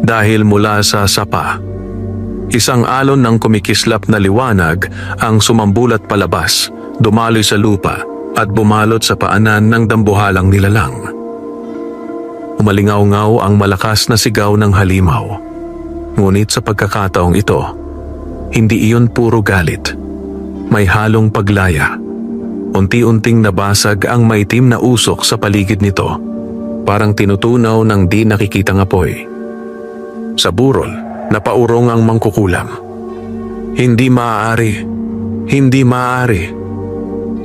Dahil mula sa sapa, isang alon ng kumikislap na liwanag ang sumambulat palabas, dumaloy sa lupa at bumalot sa paanan ng dambuhalang nilalang. Umalingaw-ngaw ang malakas na sigaw ng halimaw. Ngunit sa pagkakataong ito, hindi iyon puro galit. May halong paglaya. Unti-unting nabasag ang maitim na usok sa paligid nito, parang tinutunaw ng di nakikitang apoy. Sa burol, napaurong ang mangkukulam. Hindi maaari. Hindi maaari.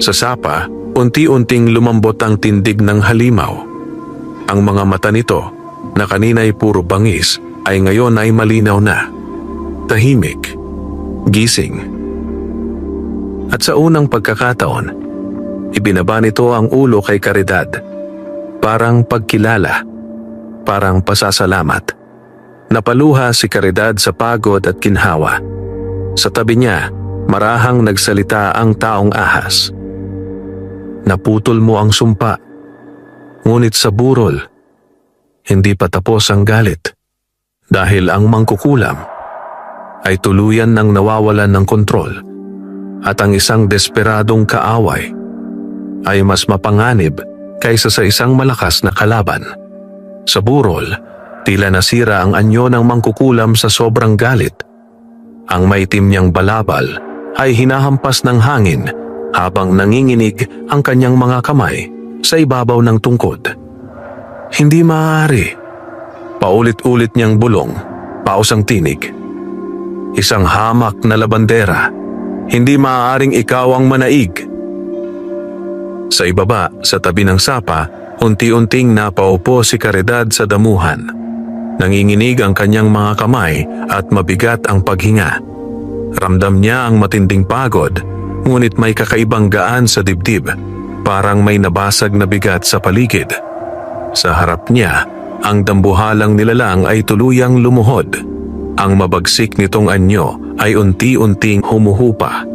Sa sapa, unti-unting lumambot ang tindig ng halimaw. Ang mga mata nito, na kanina'y puro bangis, ay ngayon ay malinaw na. Tahimik. Gising. At sa unang pagkakataon, ibinaba nito ang ulo kay Caridad. Parang pagkilala. Parang pasasalamat. Napaluha si Caridad sa pagod at ginhawa. Sa tabi niya, marahang nagsalita ang taong ahas. Naputol mo ang sumpa. Ngunit sa burol, hindi pa tapos ang galit. Dahil ang mangkukulam ay tuluyan ng nawawalan ng kontrol at ang isang desperadong kaaway ay mas mapanganib kaysa sa isang malakas na kalaban. Sa burol, tila nasira ang anyo ng mangkukulam sa sobrang galit. Ang maitim niyang balabal ay hinahampas ng hangin habang nanginginig ang kanyang mga kamay sa ibabaw ng tungkod. Hindi maaari. Paulit-ulit niyang bulong, paus ang tinig. Isang hamak na labandera. Hindi maaaring ikaw ang manaig. Sa ibaba, sa tabi ng sapa, unti-unting napaupo si Caridad sa damuhan. Nanginginig ang kanyang mga kamay at mabigat ang paghinga. Ramdam niya ang matinding pagod, ngunit may kakaibang gaan sa dibdib, parang may nabasag na bigat sa paligid. Sa harap niya, ang dambuhalang nilalang ay tuluyang lumuhod. Ang mabagsik nitong anyo ay unti-unting humuhupa.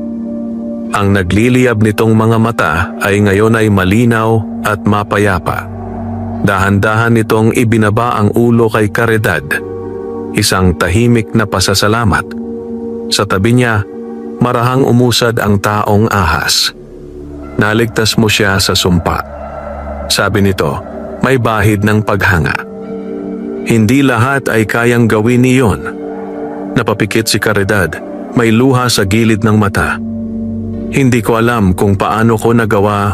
Ang nagliliyab nitong mga mata ay ngayon ay malinaw at mapayapa. Dahan-dahan nitong ibinaba ang ulo kay Caridad. Isang tahimik na pasasalamat. Sa tabi niya, marahang umusad ang taong ahas. Naligtas mo siya sa sumpa. Sabi nito, may bahid ng paghanga. Hindi lahat ay kayang gawin niyon. Napapikit si Caridad, may luha sa gilid ng mata. Hindi ko alam kung paano ko nagawa,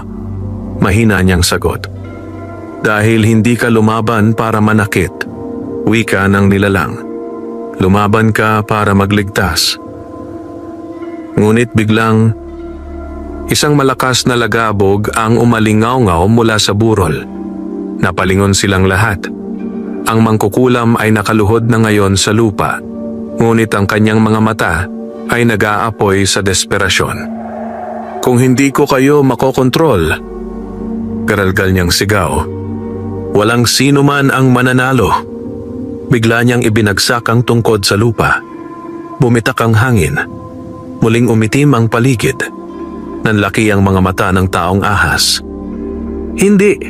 mahina niyang sagot. Dahil hindi ka lumaban para manakit, wika ng nilalang. Lumaban ka para magligtas. Ngunit biglang, isang malakas na lagabog ang umalingaw-ngaw mula sa burol. Napalingon silang lahat. Ang mangkukulam ay nakaluhod na ngayon sa lupa, ngunit ang kanyang mga mata ay nag-aapoy sa desperasyon. Kung hindi ko kayo makokontrol, garalgal niyang sigaw. Walang sino man ang mananalo. Bigla niyang ibinagsak ang tungkod sa lupa. Bumitak ang hangin. Muling umitim ang paligid. Nanlaki ang mga mata ng taong ahas. Hindi.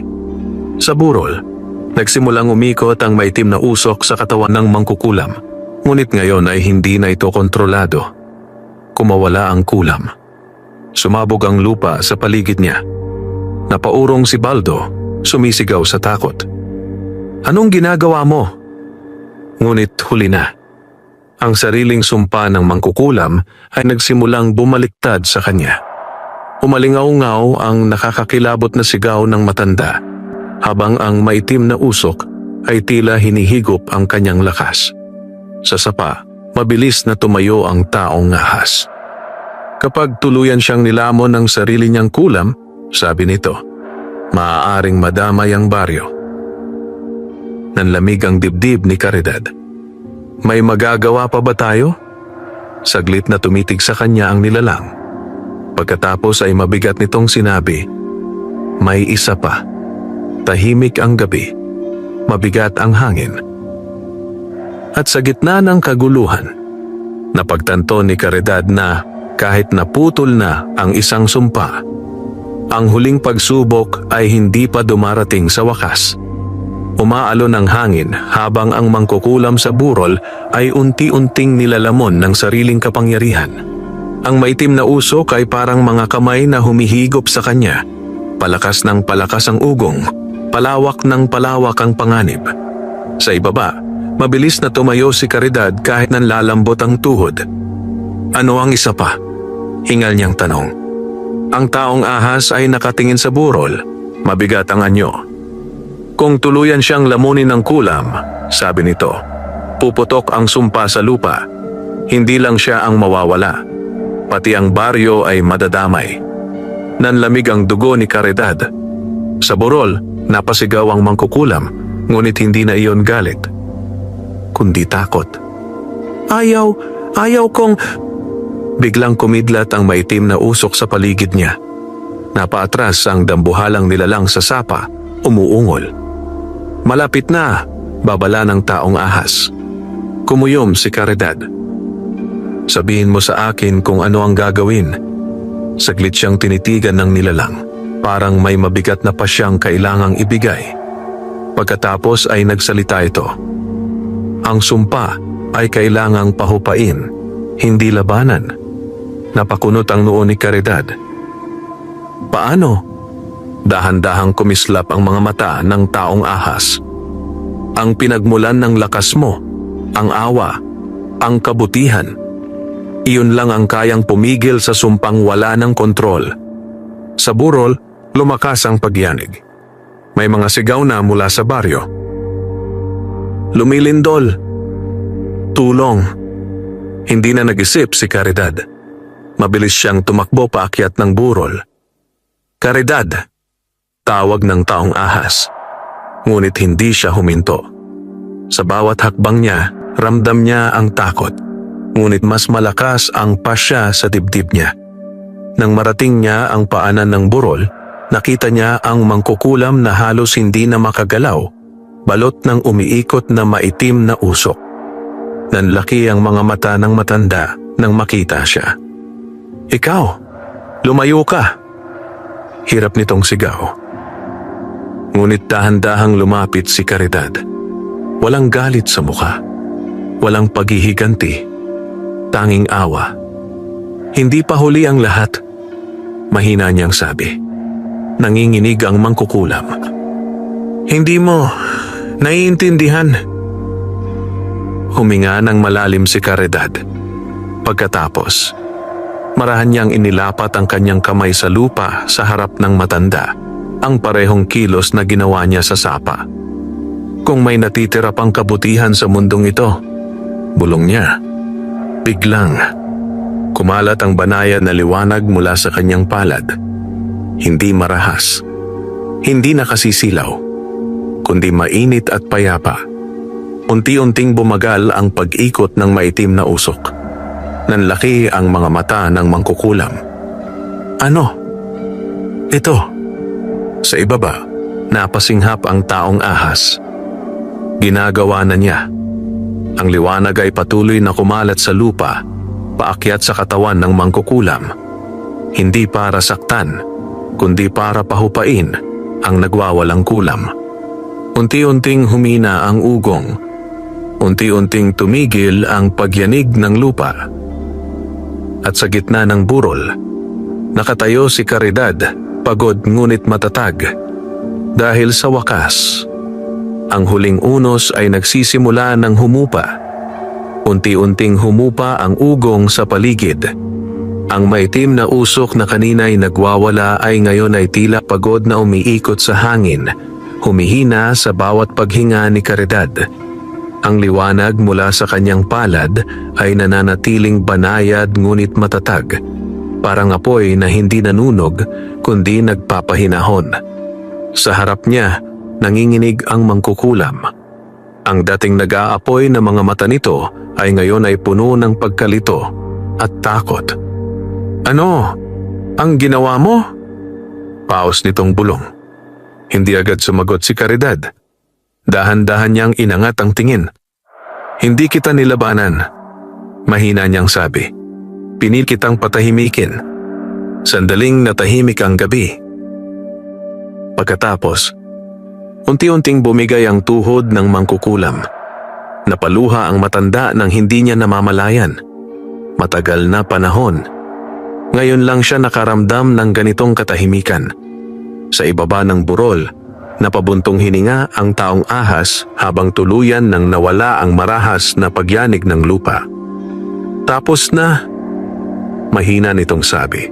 Sa burol, nagsimulang umikot ang maitim na usok sa katawan ng mangkukulam. Ngunit ngayon ay hindi na ito kontrolado. Kumawala ang kulam. Sumabog ang lupa sa paligid niya. Napaurong si Baldo, sumisigaw sa takot. Anong ginagawa mo? Ngunit huli na. Ang sariling sumpa ng mangkukulam ay nagsimulang bumaliktad sa kanya. Umalingaw-ngaw ang nakakakilabot na sigaw ng matanda, habang ang maitim na usok ay tila hinihigop ang kanyang lakas. Sa sapa, mabilis na tumayo ang taong ahas. Kapag tuluyan siyang nilamon ng sarili niyang kulam, sabi nito, maaaring madamay ang baryo. Nanlamig ang dibdib ni Caridad. May magagawa pa ba tayo? Saglit na tumitig sa kanya ang nilalang. Pagkatapos ay mabigat nitong sinabi, may isa pa. Tahimik ang gabi. Mabigat ang hangin. At sa gitna ng kaguluhan, napagtanto ni Caridad na kahit naputol na ang isang sumpa, ang huling pagsubok ay hindi pa dumarating sa wakas. Umaalon ang hangin habang ang mangkukulam sa burol ay unti-unting nilalamon ng sariling kapangyarihan. Ang maitim na usok ay parang mga kamay na humihigop sa kanya. Palakas ng palakas ang ugong, palawak ng palawak ang panganib. Sa ibaba, mabilis na tumayo si Caridad kahit nanlalambot ang tuhod. Ano ang isa pa? Hingal niyang tanong. Ang taong ahas ay nakatingin sa burol. Mabigat ang anyo. Kung tuluyan siyang lamunin ng kulam, sabi nito, puputok ang sumpa sa lupa. Hindi lang siya ang mawawala. Pati ang baryo ay madadamay. Nanlamig ang dugo ni Caridad. Sa burol, napasigaw ang mangkukulam, ngunit hindi na iyon galit, kundi takot. Ayaw kong... Biglang kumidlat ang maitim na usok sa paligid niya. Napaatras ang dambuhalang nilalang sa sapa, umuungol. Malapit na, babala ng taong ahas. Kumuyom si Caridad. Sabihin mo sa akin kung ano ang gagawin. Saglit siyang tinitigan ng nilalang, parang may mabigat na pa siyang kailangang ibigay. Pagkatapos ay nagsalita ito. Ang sumpa ay kailangang pahupain, hindi labanan. Napakunot ang noo ni Caridad. Paano? Dahan-dahang kumislap ang mga mata ng taong ahas. Ang pinagmulan ng lakas mo, ang awa, ang kabutihan. Iyon lang ang kayang pumigil sa sumpang wala ng kontrol. Sa burol, lumakas ang pagyanig. May mga sigaw na mula sa baryo. Lumilindol. Tulong. Hindi na nag-isip si Caridad. Mabilis siyang tumakbo paakyat ng burol. Caridad, Tawag ng taong ahas. Ngunit hindi siya huminto. Sa bawat hakbang niya, ramdam niya ang takot. Ngunit mas malakas ang pasya sa dibdib niya. Nang marating niya ang paanan ng burol, nakita niya ang mangkukulam na halos hindi na makagalaw, balot ng umiikot na maitim na usok. Nanlaki ang mga mata ng matanda nang makita siya. "Ikaw, lumayo ka!" Hirap nitong sigaw. Ngunit dahan-dahang lumapit si Caridad. Walang galit sa mukha. Walang paghihiganti. Tanging awa. "Hindi pa huli ang lahat," mahina niyang sabi. Nanginginig ang mangkukulam. "Hindi mo naiintindihan." Huminga ng malalim si Caridad. Pagkatapos, marahan niyang inilapat ang kanyang kamay sa lupa sa harap ng matanda, ang parehong kilos na ginawa niya sa sapa. "Kung may natitira pang kabutihan sa mundong ito," bulong niya. Biglang, kumalat ang banayad na liwanag mula sa kanyang palad. Hindi marahas, hindi nakasisilaw, kundi mainit at payapa. Unti-unting bumagal ang pag-ikot ng maitim na usok. Nanlaki ang mga mata ng mangkukulam. "Ano? Ito." Sa ibaba, napasinghap ang taong ahas. Ginagawa na niya. Ang liwanag ay patuloy na kumalat sa lupa, paakyat sa katawan ng mangkukulam. Hindi para saktan, kundi para pahupain ang nagwawalang kulam. Unti-unting humina ang ugong. Unti-unting tumigil ang pagyanig ng lupa. At sa gitna ng burol, nakatayo si Caridad, pagod ngunit matatag. Dahil sa wakas, ang huling unos ay nagsisimula ng humupa. Unti-unting humupa ang ugong sa paligid. Ang maitim na usok na kanina'y nagwawala ay ngayon ay tila pagod na umiikot sa hangin, humihina sa bawat paghinga ni Caridad. Ang liwanag mula sa kanyang palad ay nananatiling banayad ngunit matatag, parang apoy na hindi nanunog kundi nagpapahinahon. Sa harap niya, nanginginig ang mangkukulam. Ang dating nag-aapoy na mga mata nito ay ngayon ay puno ng pagkalito at takot. "Ano? Ang ginawa mo?" Paos nitong bulong. Hindi agad sumagot si Caridad. Dahan-dahan niyang inangat ang tingin. "Hindi kita nilabanan," mahina niyang sabi. "Pinilit kitang patahimikin. Sandaling natahimik ang gabi." Pagkatapos, unti-unting bumigay ang tuhod ng mangkukulam. Napaluha ang matanda nang hindi niya namamalayan. Matagal na panahon. Ngayon lang siya nakaramdam ng ganitong katahimikan. Sa ibaba ng burol, napabuntong hininga ang taong ahas habang tuluyan nang nawala ang marahas na pagyanig ng lupa. "Tapos na," mahina nitong sabi.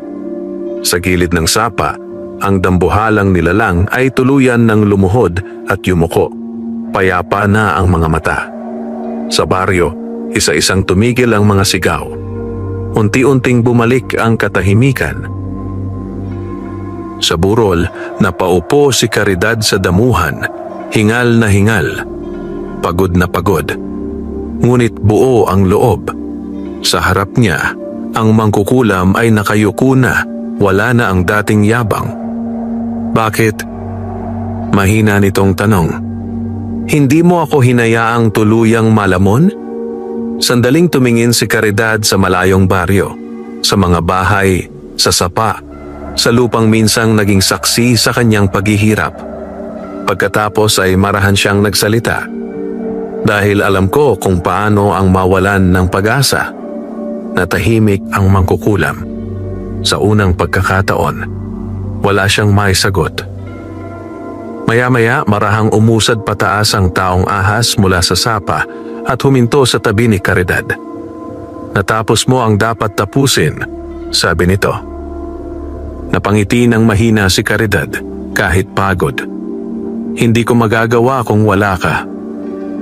Sa gilid ng sapa, ang dambuhalang nilalang ay tuluyan ng lumuhod at yumuko. Payapa na ang mga mata. Sa baryo, isa-isang tumigil ang mga sigaw. Unti-unting bumalik ang katahimikan. Sa burol, napaupo si Caridad sa damuhan, hingal na hingal, pagod na pagod. Ngunit buo ang loob. Sa harap niya, ang mangkukulam ay nakayuko na, wala na ang dating yabang. "Bakit?" mahina nitong tanong. "Hindi mo ako hinayaang tuluyang malamon?" Sandaling tumingin si Caridad sa malayong baryo, sa mga bahay, sa sapa, sa lupang minsang naging saksi sa kanyang paghihirap. Pagkatapos ay marahan siyang nagsalita. "Dahil alam ko kung paano ang mawalan ng pag-asa." Natahimik ang mangkukulam. Sa unang pagkakataon, wala siyang maisagot. Maya-maya marahang umusad pataas ang taong ahas mula sa sapa at huminto sa tabi ni Caridad. "Natapos mo ang dapat tapusin," sabi nito. Napangiti ng mahina si Caridad kahit pagod. "Hindi ko magagawa kung wala ka."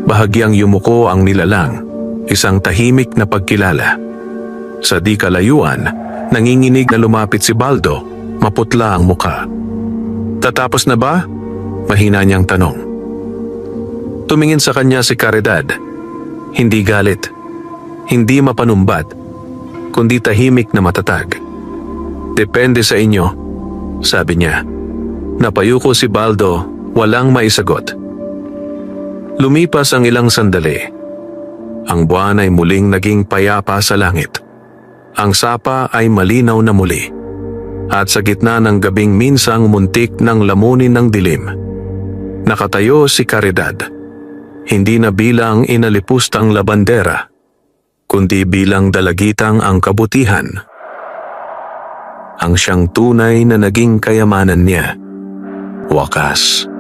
Bahagyang yumuko ang nilalang, isang tahimik na pagkilala. Sa di kalayuan, nanginginig na lumapit si Baldo, maputla ang muka. Tatapos na ba? Mahina niyang tanong. Tumingin sa kanya si Caridad. Hindi galit, hindi mapanumbat, kundi tahimik na matatag. Depende sa inyo, sabi niya. Napayuko si Baldo, walang maisagot. Lumipas ang ilang sandali. Ang buwan ay muling naging payapa sa langit. Ang sapa ay malinaw na muli. At sa gitna ng gabing minsang muntik ng lamunin ng dilim, nakatayo si Caridad. Hindi na bilang inalipustang labandera, kundi bilang dalagitang ang kabutihan. Ang siyang tunay na naging kayamanan niya. Wakas.